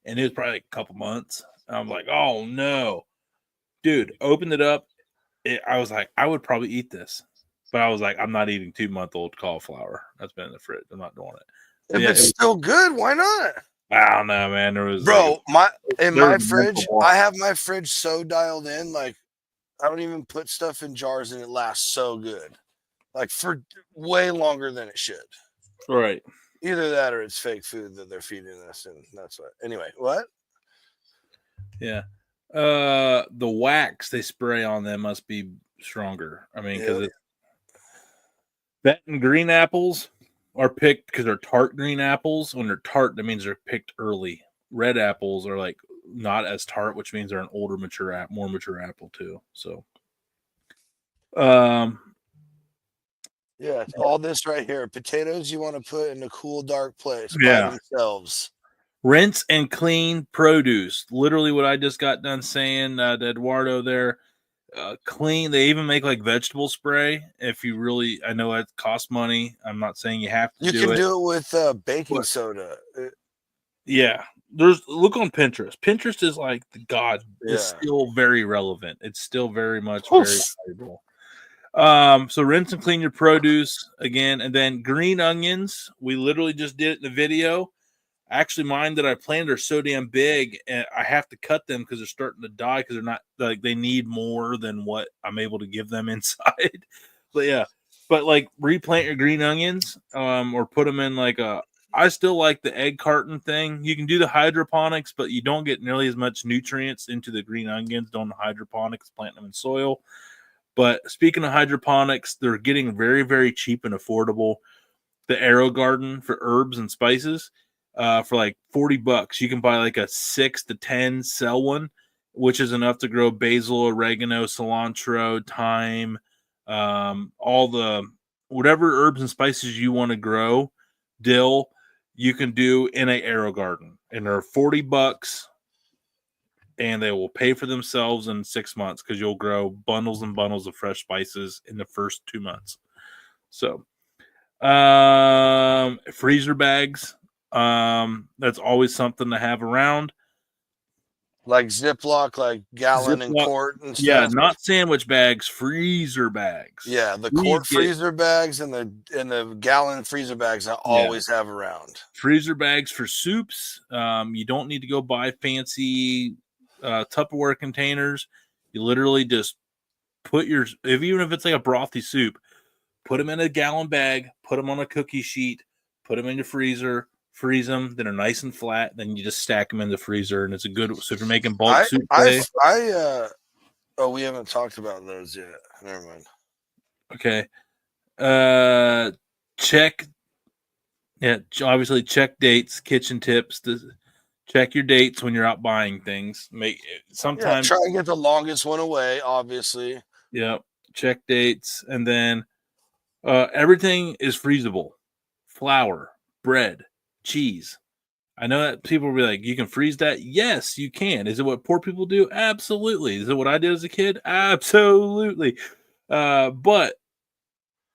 and it was probably like a couple months. I'm like, oh no, dude! Opened it up. I was like, I would probably eat this, but I was like, I'm not eating 2-month-old cauliflower that's been in the fridge. I'm not doing it. If it's still good, why not? I don't know, man. There was my fridge. I have my fridge so dialed in, like I don't even put stuff in jars, and it lasts so good, like for way longer than it should. Right. Either that or it's fake food that they're feeding us, and that's what. Anyway, what? Yeah. The wax they spray on them must be stronger. I mean, because that and green apples are picked because they're tart green apples. When they're tart, that means they're picked early. Red apples are like not as tart, which means they're an older, more mature apple too. So, yeah, all this right here. Potatoes you want to put in a cool, dark place by themselves. Rinse and clean produce. Literally what I just got done saying to Eduardo there. Clean. They even make like vegetable spray. If you really, I know it costs money. I'm not saying you have to do it. You can do it with baking soda. Yeah. Look on Pinterest. Pinterest is like the god. Yeah. It's still very relevant. It's still very much very valuable. So rinse and clean your produce again, and then green onions. We literally just did it in the video. Actually, mine that I planted are so damn big, and I have to cut them because they're starting to die because they're not like they need more than what I'm able to give them inside. But like replant your green onions, or put them in like a. I still like the egg carton thing. You can do the hydroponics, but you don't get nearly as much nutrients into the green onions. Don't hydroponics, plant them in soil. But speaking of hydroponics, they're getting very, very cheap and affordable. The Arrow Garden for herbs and spices. For like $40, you can buy like a 6 to 10 cell one, which is enough to grow basil, oregano, cilantro, thyme, all the whatever herbs and spices you want to grow, dill, you can do in a Arrow Garden, and they're $40, and they will pay for themselves in 6 months because you'll grow bundles and bundles of fresh spices in the first 2 months. So, freezer bags. That's always something to have around. Like Ziploc, like gallon and quart and stuff. Yeah, not sandwich bags, freezer bags. Yeah, the quart freezer bags and the gallon freezer bags I always have around. Freezer bags for soups. You don't need to go buy fancy Tupperware containers. You literally just put even if it's like a brothy soup, put them in a gallon bag, put them on a cookie sheet, put them in your freezer. Freeze them, then they're nice and flat. Then you just stack them in the freezer, and it's a good. So if you're making bulk soup, we haven't talked about those yet. Never mind. Okay. Check. Yeah, obviously check dates. Kitchen tips. Check your dates when you're out buying things. Sometimes try and get the longest one away. Obviously. Yeah. Check dates, and then everything is freezable. Flour, bread. Cheese. I know that people will be like, you can freeze that? Yes, you can. Is it what poor people do? Absolutely. Is it what I did as a kid? Absolutely. But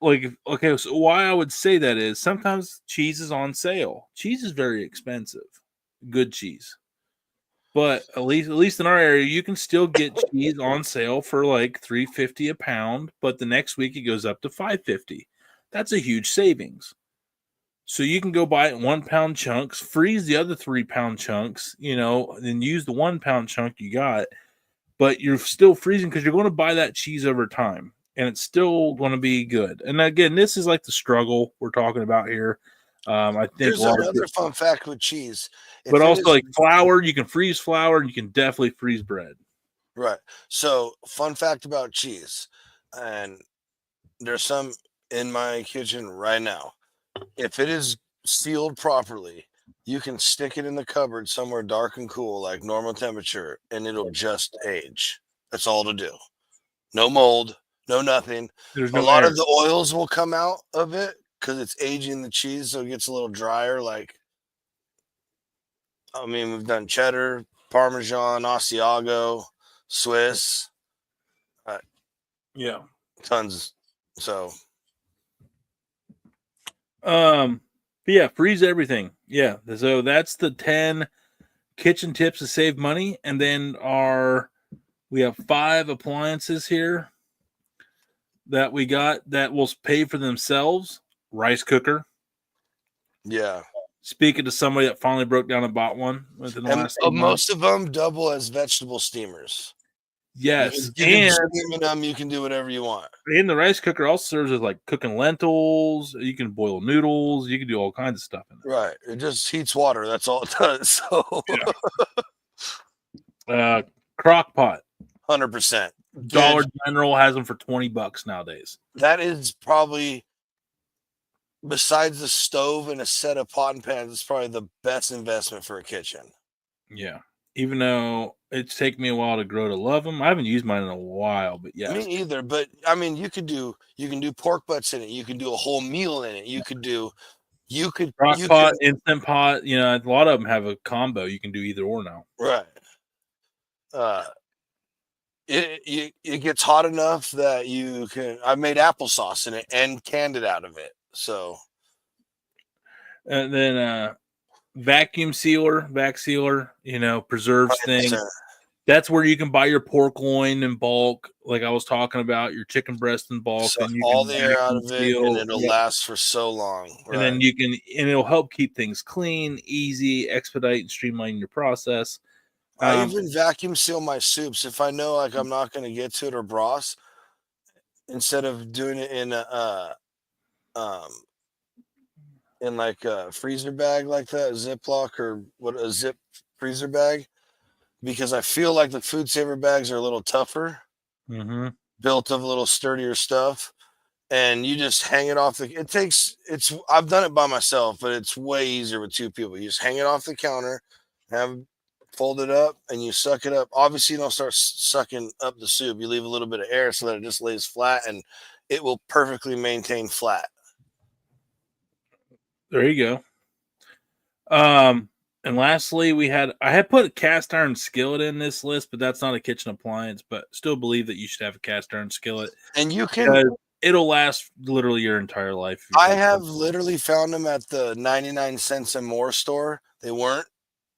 like, okay, so why I would say that is sometimes cheese is on sale. Cheese is very expensive. Good cheese. But at least in our area, you can still get cheese on sale for like $3.50 a pound, but the next week it goes up to $5.50. That's a huge savings. So you can go buy it in 1 pound chunks, freeze the other 3 pound chunks, then use the 1 pound chunk you got, but you're still freezing because you're going to buy that cheese over time, and it's still going to be good. And again, this is like the struggle we're talking about here. I think there's another fun fact with cheese, but also like flour, you can freeze flour, and you can definitely freeze bread. Right. So, fun fact about cheese, and there's some in my kitchen right now. If it is sealed properly, you can stick it in the cupboard somewhere dark and cool, like normal temperature, and it'll just age. That's all to do. No mold, no nothing. There's A no lot air. of the oils will come out of it because it's aging the cheese, so it gets a little drier. Like, I mean, we've done cheddar, Parmesan, Asiago, Swiss, Yeah. tons. So, But yeah, freeze everything. Yeah. So that's the 10 kitchen tips to save money. And then we have 5 appliances here that we got that will pay for themselves. Rice cooker. yeah. Speaking to somebody that finally broke down and bought one within the And last 8 months. most of them double as vegetable steamers. Yes. You can steam them, you can do whatever you want. And the rice cooker also serves as like cooking lentils. You can boil noodles. You can do all kinds of stuff in it. Right. It just heats water. That's all it does. So, crock pot. 100%. Dollar General has them for $20 nowadays. That is probably, besides the stove and a set of pot and pans, it's probably the best investment for a kitchen. Yeah. Even though it's taken me a while to grow to love them. I haven't used mine in a while, but yeah. Me either. But I mean, you can do pork butts in it. You can do a whole meal in it. Crock pot, instant pot. You know, a lot of them have a combo. You can do either or now. Right. It gets hot enough that you can. I made applesauce in it and canned it out of it. So. And then vac sealer, you know, preserves 100%. Things. That's where you can buy your pork loin in bulk, like I was talking about, your chicken breast in bulk. So and you all can the air out of it, and it'll last for so long. Right. And then it'll help keep things clean, easy, expedite, and streamline your process. I even vacuum seal my soups if I know like I'm not going to get to it or broth. Instead of doing it in like a freezer bag like that, a Ziploc or a zip freezer bag, because I feel like the food saver bags are a little tougher, built of a little sturdier stuff, and you just hang it off I've done it by myself, but it's way easier with 2 people. You just hang it off the counter, fold it up, and you suck it up. Obviously, you don't start sucking up the soup. You leave a little bit of air so that it just lays flat, and it will perfectly maintain flat. There you go. And lastly, I had put a cast iron skillet in this list, but that's not a kitchen appliance, but still believe that you should have a cast iron skillet. And you can, it'll last literally your entire life. I have literally found them at the 99 cents and more store. They weren't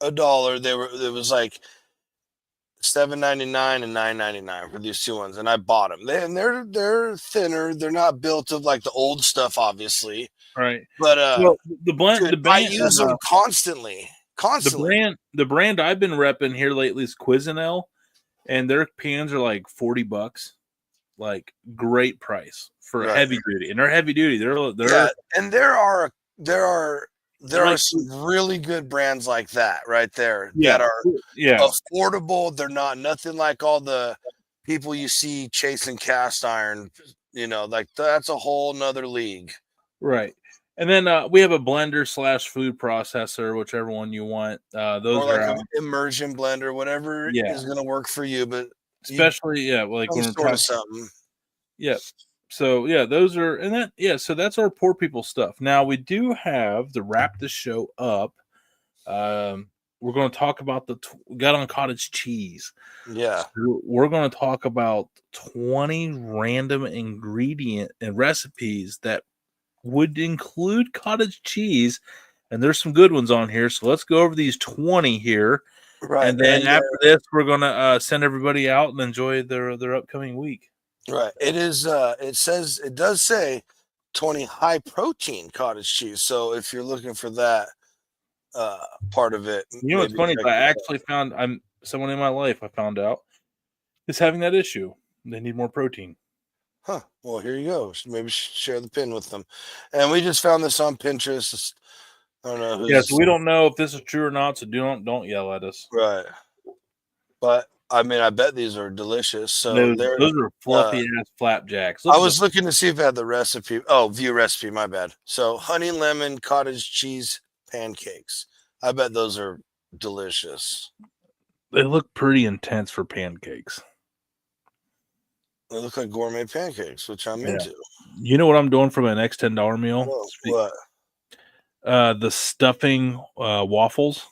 $1. It was like $7.99 and $9.99 for these 2 ones, and I bought them. They're thinner. They're not built of like the old stuff, obviously. Right. But I use them constantly. The brand I've been repping here lately is Cuisinart, and their pans are like $40. Like great price for heavy duty, and they're heavy duty. And there are some really good brands like that right there that are affordable. They're nothing like all the people you see chasing cast iron. You know, like that's a whole nother league. Right. And then we have a blender / food processor, whichever one you want. Those or like are an immersion blender, whatever is going to work for you. But especially, like when we're talking something. Yeah. So those are, so that's our poor people stuff. Now we do have to wrap the show up. We're going to talk about got on cottage cheese. Yeah. So we're going to talk about 20 random ingredient and recipes that would include cottage cheese, and there's some good ones on here. So let's go over these 20 here. Right. And then after this, we're going to send everybody out and enjoy their upcoming week. Right. It is. It does say 20 high protein cottage cheese. So if you're looking for that part of it, you know what's funny? I actually found someone in my life I found out is having that issue. They need more protein. Huh. Well, here you go. Maybe share the pin with them. And we just found this on Pinterest. I don't know. So we don't know if this is true or not. So don't yell at us. Right. But I mean, I bet these are delicious. So those are fluffy ass flapjacks. I was looking to see if I had the recipe. Oh, view recipe. My bad. So honey lemon cottage cheese pancakes. I bet those are delicious. They look pretty intense for pancakes. They look like gourmet pancakes, which I'm into. You know what I'm doing for my next $10 meal? What? The stuffing waffles.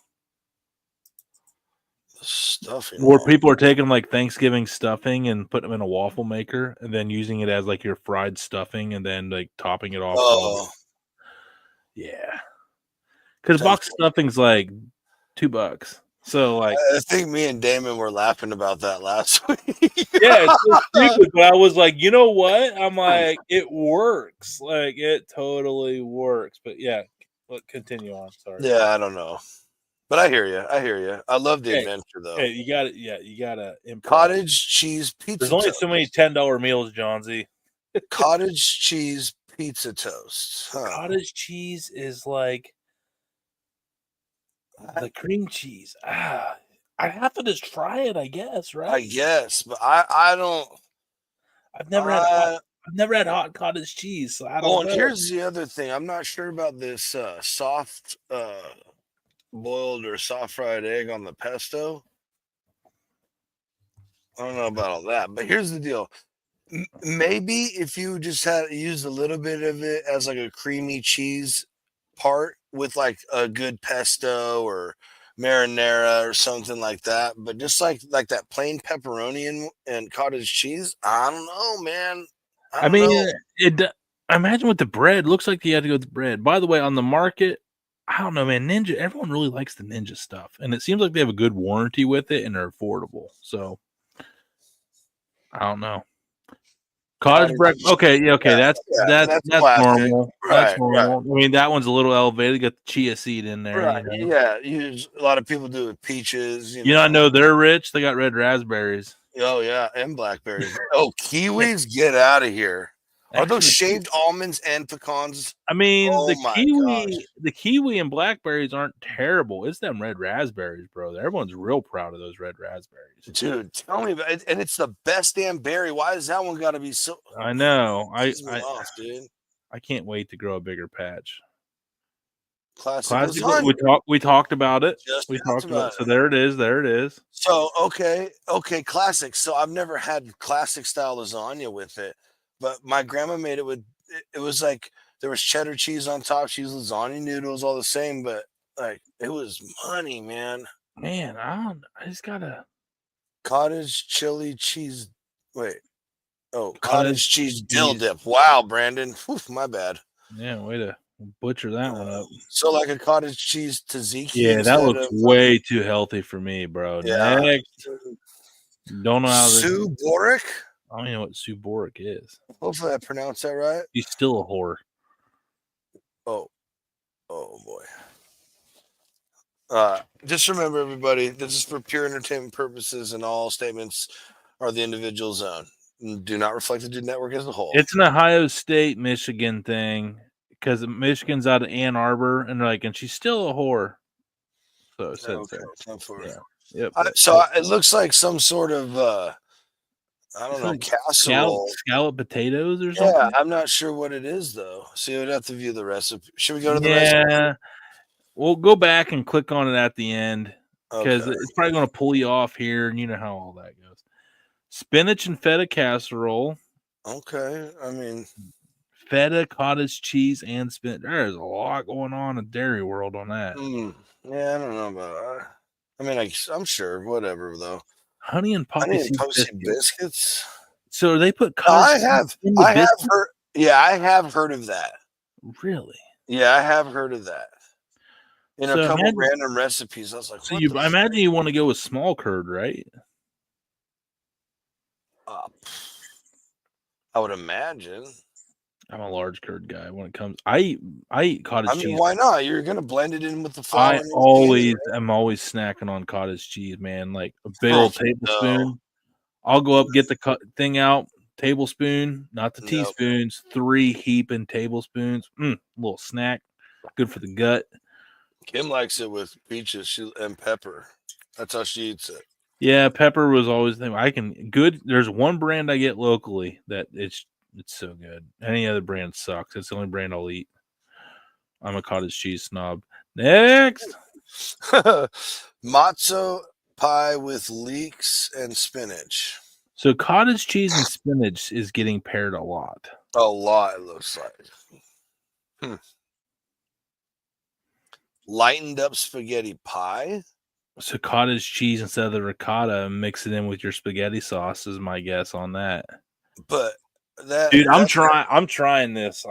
Stuffing. Where people are taking like Thanksgiving stuffing and putting them in a waffle maker and then using it as like your fried stuffing and then like topping it off. Oh, yeah. Because box stuffing's like $2. So like, I think me and Damon were laughing about that last week. yeah, it's so stupid. But I was like, you know what? I'm like, it works. Like it totally works. But yeah, continue on. Sorry. Yeah, I don't know. But I hear you. I love the adventure, though. Hey, you got it. Yeah, you got to. Cottage cheese pizza. There's only so many $10 meals, Johnsy. Cottage cheese pizza toast. Huh. Cottage cheese is like the cream cheese. I have to just try it, I guess, right? I guess, but I don't. I've never had hot cottage cheese, so I don't know. And here's the other thing. I'm not sure about this soft boiled or soft fried egg on the pesto. I don't know about all that, but here's the deal. Maybe if you just had used a little bit of it as like a creamy cheese part with like a good pesto or marinara or something like that, but just like that plain pepperoni and cottage cheese, I don't know, man. I imagine with the bread. Looks like you had to go with the bread. By the way, on the market, I don't know, man. Ninja, everyone really likes the Ninja stuff, and it seems like they have a good warranty with it, and they're affordable. So I don't know. Cottage breakfast. Okay, that's normal. That's normal. Right. I mean, that one's a little elevated. Got the chia seed in there. Right. You know? Yeah. A lot of people do it with peaches. You know, I know they're rich. They got red raspberries. Oh yeah, and blackberries. Oh, kiwis, get out of here. Are those shaved almonds and pecans? I mean, the kiwi and blackberries aren't terrible. It's them red raspberries, bro. Everyone's real proud of those red raspberries. Dude, tell me about it. And it's the best damn berry. Why does that one got to be so? I know. Dude. I can't wait to grow a bigger patch. Classic. We talked about it. So there it is. So okay, classic. So I've never had classic style lasagna with it. But my grandma made it with, it was like, there was cheddar cheese on top. She used lasagna noodles, all the same, but like, it was money, man. Man, I just gotta. Cottage chili cheese. Wait. Oh, cottage cheese dill dip. Wow, Brandon. Whew, my bad. Yeah, way to butcher that one up. So like a cottage cheese tzatziki. Yeah, that looks way too healthy for me, bro. Yeah. Next. Don't know how this. Sue Boric? I don't even know what Sue Boric is. Hopefully I pronounced that right. She's still a whore. Oh boy. Just remember, everybody, this is for pure entertainment purposes, and all statements are the individual's own. Do not reflect the network as a whole. It's an Ohio State, Michigan thing because Michigan's out of Ann Arbor, and and she's still a whore. So it said Yep. So it looks like some sort of. I don't know, casserole. Scallop potatoes or something? Yeah, I'm not sure what it is, though. So you would have to view the recipe. Should we go to the recipe? Yeah. We'll go back and click on it at the end because it's probably going to pull you off here, and you know how all that goes. Spinach and feta casserole. Okay. I mean, feta, cottage cheese, and spinach. There's a lot going on in Dairy World on that. Yeah, I don't know about that. I mean, I'm sure. Whatever, though. Honey and poppy biscuits. So they put I have heard. Yeah, I have heard of that. Really? Yeah, I have heard of that. In a couple random recipes, I was like, so I imagine you want to go with small curd, right? I would imagine. I'm a large curd guy when it comes. I eat cottage cheese. Why not? You're gonna blend it in with the flour. I'm always snacking on cottage cheese, man. Like a big old tablespoon. No. I'll go up, get the thing out, tablespoon, not the teaspoons. 3 heaping tablespoons. Little snack, good for the gut. Kim likes it with peaches and pepper. That's how she eats it. Yeah, pepper was always the thing. There's one brand I get locally that it's so good. Any other brand sucks. It's the only brand I'll eat. I'm a cottage cheese snob. Next. Matzo pie with leeks and spinach. So cottage cheese and spinach is getting paired a lot. A lot, it looks like. Lightened up spaghetti pie. So cottage cheese instead of the ricotta, and mix it in with your spaghetti sauce is my guess on that. But that, dude, I'm trying this.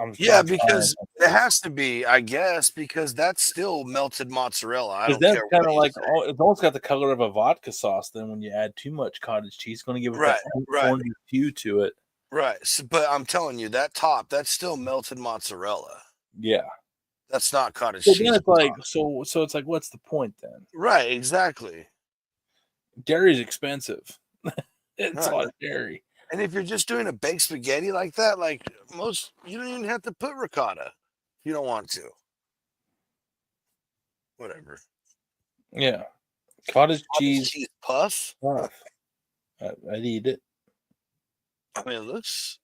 Because it has to be, I guess, because that's still melted mozzarella. I don't that's care. Kind of like it's almost got the color of a vodka sauce. Then when you add too much cottage cheese, it's going to give it that orangey hue to it. Right. So, but I'm telling you, that's still melted mozzarella. Yeah. That's not cottage cheese. Then it's like so it's like, what's the point then? Right, exactly. Dairy's expensive. It's a lot of dairy. And if you're just doing a baked spaghetti like that, like you don't even have to put ricotta if you don't want to. Whatever. Yeah. Cottage cheese puff. I'd eat it. I mean, it looks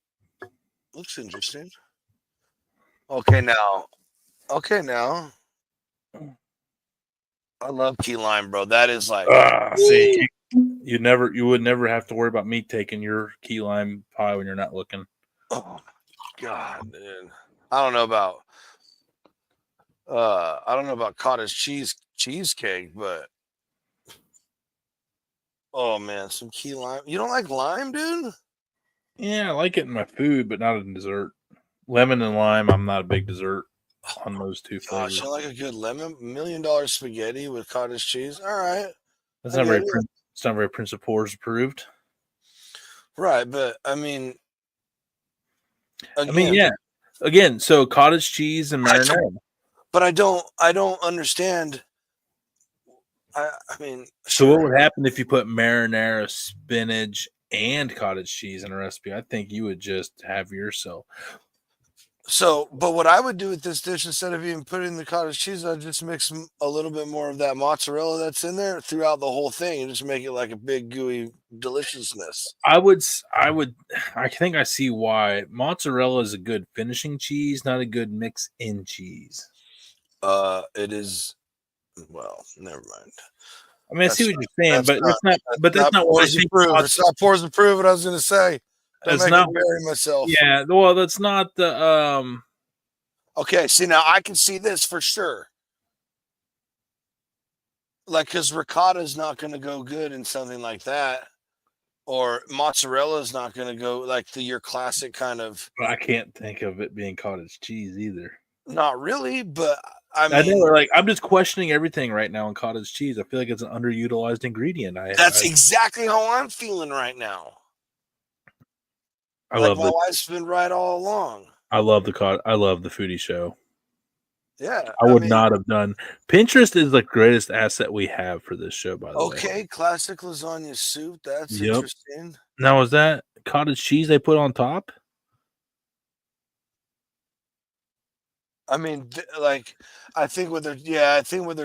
interesting. Okay, now. I love key lime, bro. That is like see, you would never have to worry about me taking your key lime pie when you're not looking. Oh God, dude. I don't know about cottage cheesecake, but oh man, some key lime. You don't like lime, dude? Yeah, I like it in my food, but not in dessert. Lemon and lime, I'm not a big dessert on those two flavors. You like a good lemon $1 million spaghetti with cottage cheese? All right. It's not very Prince of Pours approved. Right, but I mean, yeah. Again, so cottage cheese and marinara. But I don't understand. I mean, so what would happen if you put marinara, spinach, and cottage cheese in a recipe? I think you would just have yourself. So, but what I would do with this dish, instead of even putting the cottage cheese, I'd just mix a little bit more of that mozzarella that's in there throughout the whole thing and just make it like a big gooey deliciousness. I think I see why. Mozzarella is a good finishing cheese, not a good mix-in cheese. It is. Well, never mind. I mean, I see what you're saying, but that's not what I think. It's not pours and prove what I was going to say. That's not bury myself. Yeah, well, that's not the. Okay, see, now I can see this for sure. Like, because ricotta is not going to go good in something like that, or mozzarella is not going to go like your classic kind of. I can't think of it being cottage cheese either. Not really, but I know, like, I'm just questioning everything right now on cottage cheese. I feel like it's an underutilized ingredient. That's exactly how I'm feeling right now. I love my wife's been right all along. I love the Foodie show. Yeah, I would not have done. Pinterest is the greatest asset we have for this show. By the way, okay, classic lasagna soup. That's interesting. Now, was that cottage cheese they put on top? I mean, I think what they're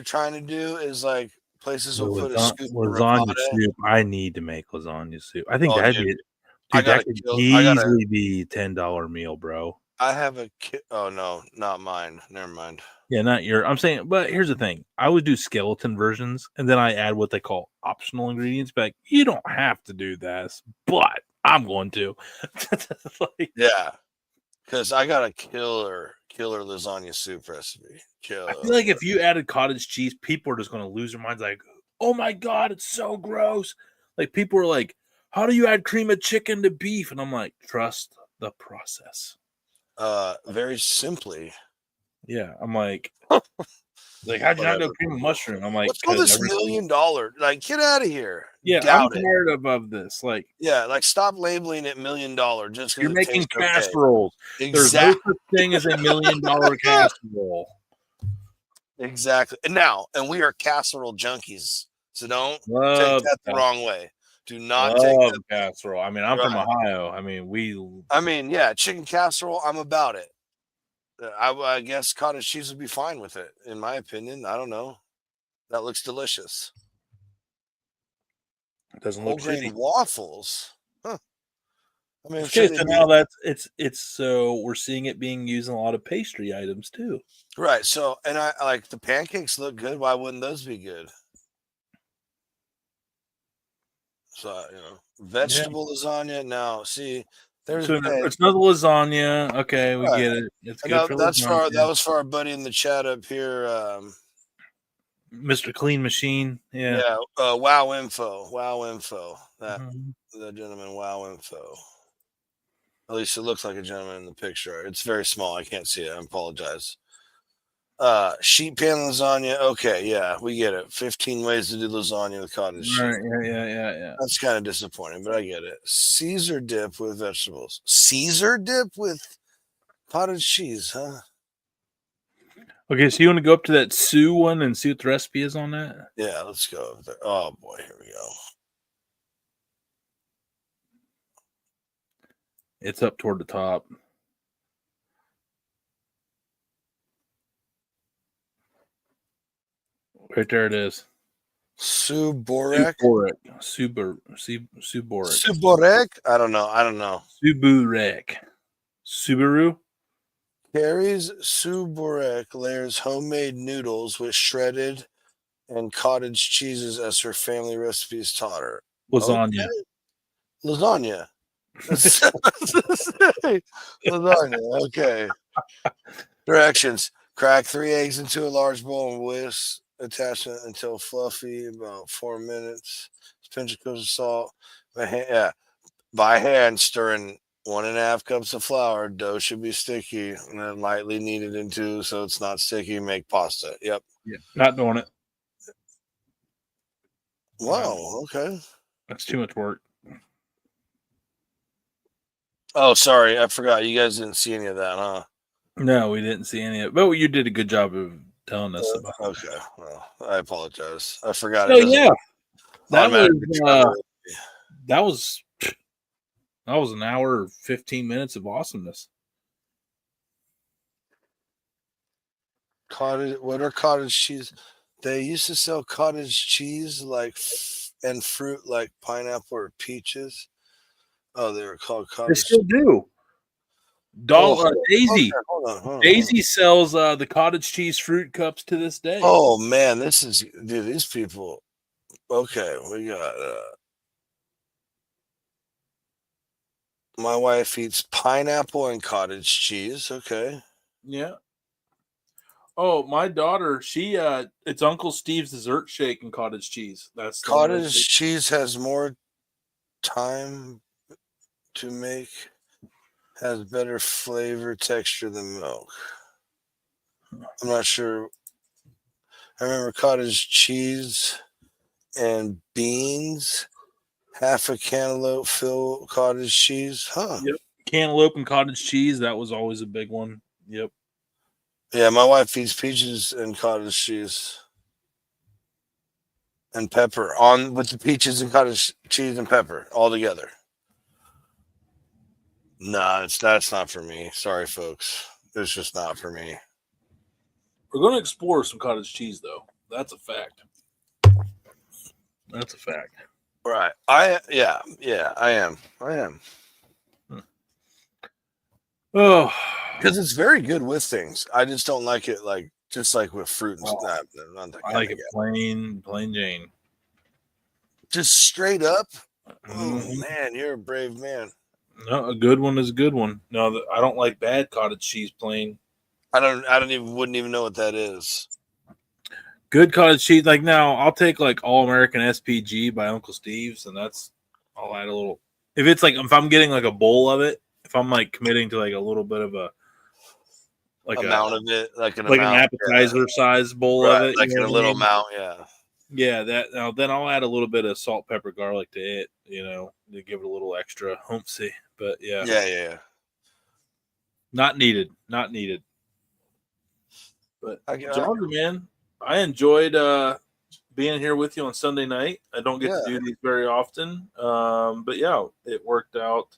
trying to do is like places will put a scoop of lasagna soup. I need to make lasagna soup. I think that'd be. Dude, that could easily be $10 meal, bro. I have a oh no, not mine. Never mind. Yeah, not your. I'm saying, but here's the thing: I would do skeleton versions, and then I add what they call optional ingredients. But you don't have to do this, but I'm going to. Yeah, because I got a killer lasagna soup recipe. I feel like if you added cottage cheese, people are just going to lose their minds. Like, oh my god, it's so gross. Like people are like, how do you add cream of chicken to beef? And I'm like, trust the process. Very simply. Yeah, I'm like, how'd you not do cream of mushroom? I'm like, what's all this $1 million? Like, get out of here. Yeah, I'm tired of this. Like, yeah, like stop labeling it $1 million just because you're making casseroles. Okay. There's no such thing as a $1 million casserole. Exactly. And we are casserole junkies, so don't take that the wrong way. Do not take that casserole. I mean, I'm from Ohio. I mean, yeah, chicken casserole. I'm about it. I guess cottage cheese would be fine with it, in my opinion. I don't know. That looks delicious. It doesn't look shitty. Waffles. Huh. I mean, Okay, so now it's so we're seeing it being used in a lot of pastry items too. right. So, and I like the pancakes look good. Why wouldn't those be good? So, vegetable lasagna. Now, see, there's So it's not lasagna. Okay, we get it. It's good for lasagna. that was for our buddy in the chat up here. Mr. Clean Machine. Yeah. Wow info. That Mhm. the gentleman. Wow info. At least it looks like a gentleman in the picture. It's very small. I can't see it. I apologize. Sheet pan lasagna. Okay, yeah, we get it. 15 ways to do lasagna with cottage cheese. Right. Yeah. That's kind of disappointing, but I get it. Caesar dip with vegetables. Caesar dip with cottage cheese, huh? Okay, so you want to go up to that Sue one and see what the recipe is on that? Yeah, let's go over there. Oh boy, here we go. It's up toward the top. Right there it is. Suborek? Suborek. Suborek? I don't know. Suburek. Subaru? Carrie's Suborek layers homemade noodles with shredded and cottage cheeses as her family recipes taught her. Lasagna. Okay. Lasagna. Lasagna. Okay. Directions. Crack 3 eggs into a large bowl and whisk attachment until fluffy, about 4 minutes. Pinch of salt. By hand, stirring 1.5 cups of flour. Dough should be sticky and then lightly kneaded into so it's not sticky. Make pasta. Yep. Yeah. Not doing it. Wow. Okay. That's too much work. Oh, sorry. I forgot. You guys didn't see any of that, huh? No, we didn't see any of it. But you did a good job of telling us about it. Okay. Well, I apologize. I forgot. Oh, yeah. That was an hour, 15 minutes of awesomeness. What are cottage cheese? They used to sell cottage cheese and fruit like pineapple or peaches. Oh, they were called cottage. They still do. Daisy. Hold on. Daisy sells the cottage cheese fruit cups to this day. Oh man, these people. Okay, we got. My wife eats pineapple and cottage cheese. Okay. Yeah. Oh, my daughter, it's Uncle Steve's dessert shake and cottage cheese. That's cottage cheese has more time to make, has better flavor texture than milk. I'm not sure. I remember cottage cheese and beans, half a cantaloupe fill cottage cheese. Huh. Yep. Cantaloupe and cottage cheese, that was always a big one. Yep. Yeah, my wife eats peaches and cottage cheese and pepper with the peaches and cottage cheese and pepper all together. No, that's not for me. Sorry, folks. It's just not for me. We're going to explore some cottage cheese, though. That's a fact. Right. I am. Oh, because it's very good with things. I just don't like it just like with fruit and stuff. I like it plain Jane. Just straight up. Oh man, you're a brave man. No, a good one is a good one. No, I don't like bad cottage cheese plain. Wouldn't even know what that is. Good cottage cheese, now I'll take All American SPG by Uncle Steve's, and I'll add a little. If I'm getting a bowl of it, if I'm committing to a little bit of a amount of it, an appetizer size bowl of it, a little amount, yeah. Yeah, then I'll add a little bit of salt, pepper, garlic to it, to give it a little extra humpsy. But yeah. Yeah. Not needed. But John, man, I enjoyed being here with you on Sunday night. I don't get to do these very often. But yeah, it worked out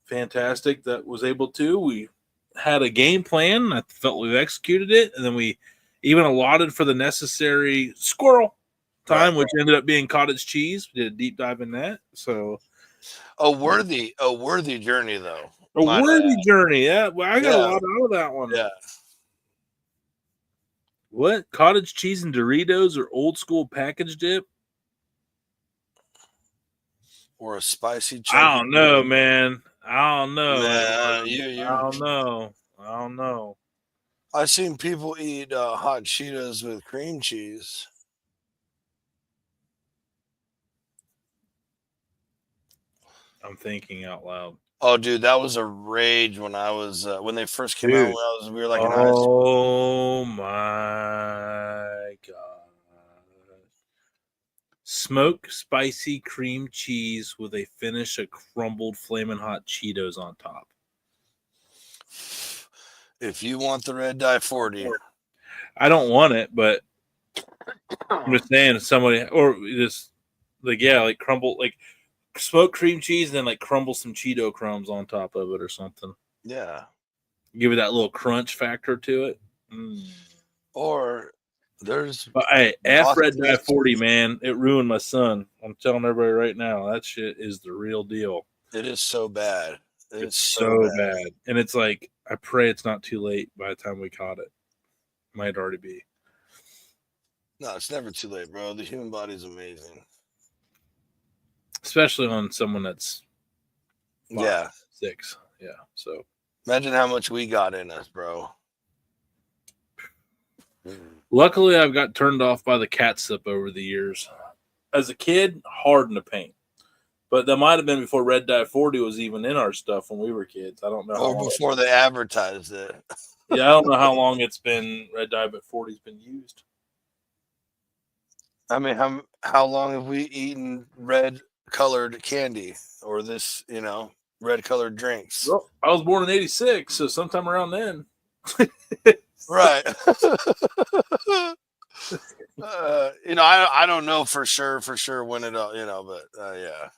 fantastic that was able to. We had a game plan. I felt we executed it, and then we even allotted for the necessary squirrel time, which ended up being cottage cheese. We did a deep dive in that. So A worthy journey though. A worthy journey. Yeah, well, I got a Yeah. lot out of that one. Yeah. What? Cottage cheese and Doritos or old school package dip? Or a spicy chunky. I don't know, man. I don't know. Nah, I don't know. I've seen people eat hot Cheetos with cream cheese. I'm thinking out loud. Oh, dude, that was a rage when I was when they first came out. We were like in high Oh school. my god! Smoked spicy cream cheese with a finish of crumbled flaming hot Cheetos on top. If you want the red dye 40, I don't want it, but I'm just saying somebody or just like crumble like smoked cream cheese and then like crumble some Cheeto crumbs on top of it or something. Yeah. Give it that little crunch factor to it. Or there's hey, F red dye 40, man. It ruined my son. I'm telling everybody right now, that shit is the real deal. It is so bad. It's so bad. And it's like, I pray it's not too late by the time we caught it. Might already be. No, it's never too late, bro. The human body is amazing. Especially on someone that's 5, 6. Yeah. So imagine how much we got in us, bro. Luckily, I've got turned off by the catsup over the years. As a kid, hard in the paint. But that might have been before Red Dye 40 was even in our stuff when we were kids. I don't know. Or before they advertised it. Yeah, I don't know how long it's been Red Dye, but 40's been used. I mean, how long have we eaten red-colored candy or this, red-colored drinks? Well, I was born in 86, so sometime around then. Right. I don't know for sure when it, but yeah.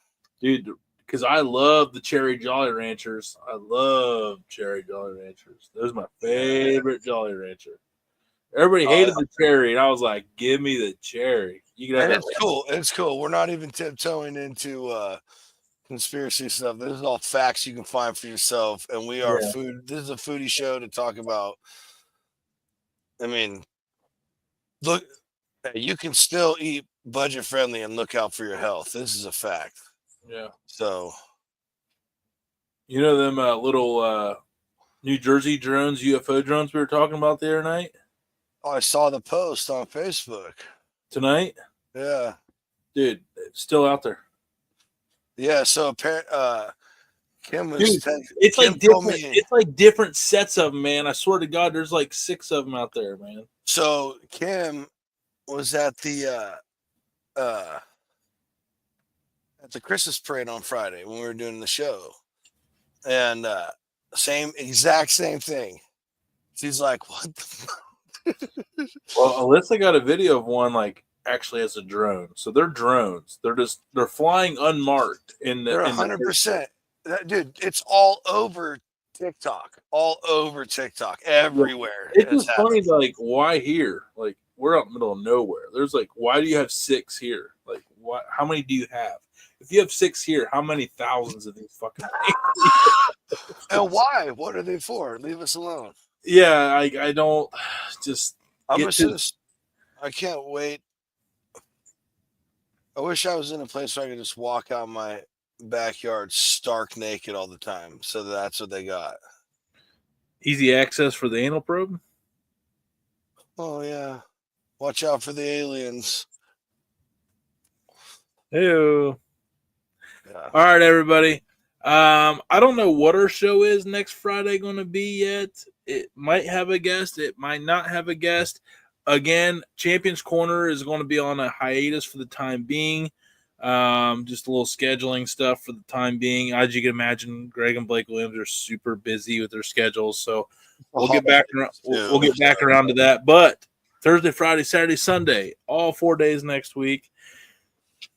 Dude, because I love the Cherry Jolly Ranchers. I love Cherry Jolly Ranchers. Those are my favorite Jolly Rancher. Everybody hated the cherry, and I was like, give me the cherry. You can have and it's cool. It's cool. We're not even tiptoeing into conspiracy stuff. This is all facts you can find for yourself. And we are food. This is a foodie show to talk about. I mean, look, you can still eat budget friendly and look out for your health. This is a fact. Yeah. So, you know them little New Jersey drones, UFO drones we were talking about the other night? Oh, I saw the post on Facebook. Tonight? Yeah. Dude, it's still out there. Yeah, so apparently Kim was it's like different. It's like different sets of them, man. I swear to God, there's like 6 of them out there, man. So Kim was at the Christmas parade on Friday when we were doing the show, and exact same thing. She's like, "What the fuck?" Well, Alyssa got a video of one like actually as a drone. So they're drones. They're flying unmarked in the. They're 100%. Dude, it's all over TikTok. Everywhere. It's just funny, like, why here? Like, we're out in the middle of nowhere. There's like, why do you have 6 here? Like, what? How many do you have? If you have 6 here, how many thousands of these fucking things? And why? What are they for? Leave us alone. Yeah, I don't just. I can't wait. I wish I was in a place where I could just walk out my backyard stark naked all the time. So that's what they got. Easy access for the anal probe? Oh, yeah. Watch out for the aliens. Ew. Yeah. All right, everybody. I don't know what our show is next Friday going to be yet. It might have a guest. It might not have a guest. Again, Champions Corner is going to be on a hiatus for the time being. Just a little scheduling stuff for the time being. As you can imagine, Greg and Blake Williams are super busy with their schedules, so we'll get back around. We'll get back around to that. But Thursday, Friday, Saturday, Sunday, all 4 days next week.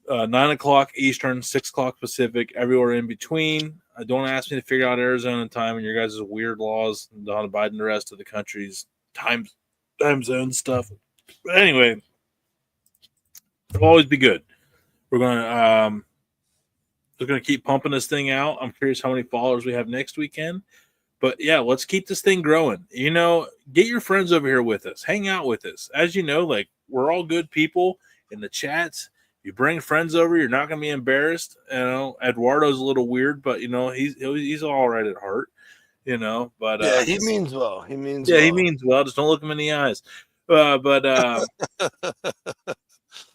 9 o'clock Eastern, 6 o'clock Pacific, everywhere in between. Don't ask me to figure out Arizona time and your guys' weird laws on abiding the rest of the country's time zone stuff. But anyway, it'll always be good. We're going to We're going to keep pumping this thing out. I'm curious how many followers we have next weekend. But yeah, let's keep this thing growing. You know, get your friends over here with us. Hang out with us. As you know, like, we're all good people in the chats. You bring friends over, you're not going to be embarrassed. You know, Eduardo's a little weird, but, you know, he's all right at heart, you know. But yeah, he means well. He means he means well. Just don't look him in the eyes. But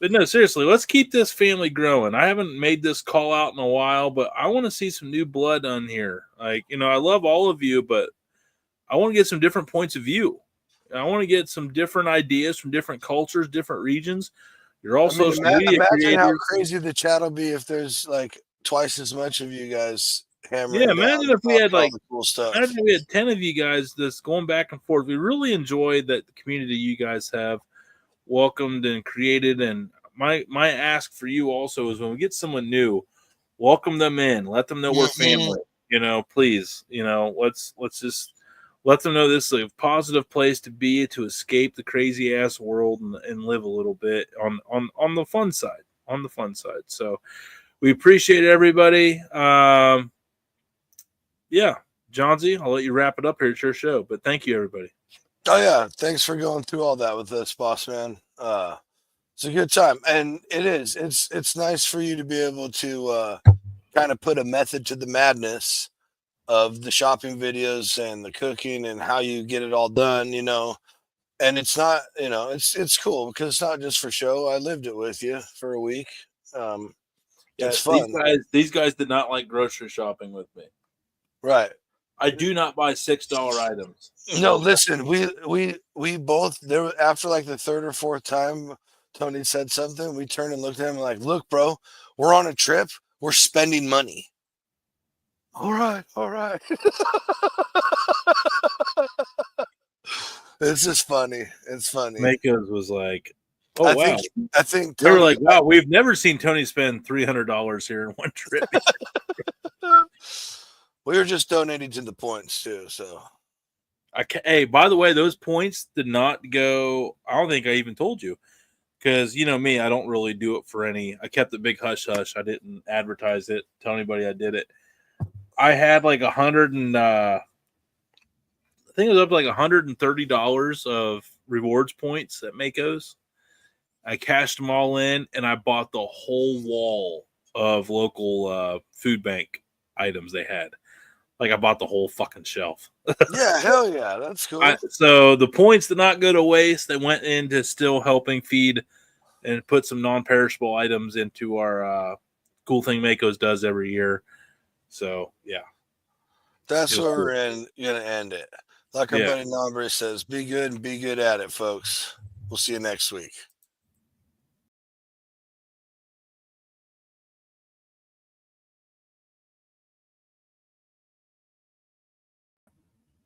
no, seriously, let's keep this family growing. I haven't made this call out in a while, but I want to see some new blood on here. Like, you know, I love all of you, but I want to get some different points of view. I want to get some different ideas from different cultures, different regions. You're all social media imagine creators. how crazy the chat will be if there's like twice as much of you guys hammering. Yeah, imagine if we had like cool stuff. Imagine if we had 10 of you guys that's going back and forth. We really enjoy that the community you guys have welcomed and created. And my ask for you also is when we get someone new, welcome them in. Let them know we're family. You know, please. You know, let's just let them know this is a positive place to be, to escape the crazy ass world and live a little bit on the fun side. On the fun side. So we appreciate everybody. Yeah, Johnsy, I'll let you wrap it up here. It's your show, but thank you, everybody. Oh yeah, thanks for going through all that with us, boss man. It's a good time, and it is. It's nice for you to be able to kind of put a method to the madness of the shopping videos and the cooking and how you get it all done. You know, and it's not. You know, it's cool because it's not just for show. I lived it with you for a week. It's fun. These guys did not like grocery shopping with me. Right. I do not buy $6 items. No, listen, we both there after like the third or fourth time Tony said something, we turned and looked at him like, look, bro, we're on a trip, we're spending money. All right. It's just funny. It's funny. Mako's was like, oh, wow. I think they were like, wow, we've never seen Tony spend $300 here in one trip. We were just donating to the points too, so. Hey, by the way, those points did not go. I don't think I even told you, because you know me, I don't really do it for any. I kept it big hush hush. I didn't advertise it, tell anybody I did it. I had like 100 and I think it was up to like $130 of rewards points at Mako's. I cashed them all in, and I bought the whole wall of local food bank items they had. Like, I bought the whole fucking shelf. Yeah, hell yeah. That's cool. So the points did not go to waste. They went into still helping feed and put some non-perishable items into our cool thing Mako's does every year. So, yeah. That's where we're going to end it. Like our buddy Nombre says, be good and be good at it, folks. We'll see you next week.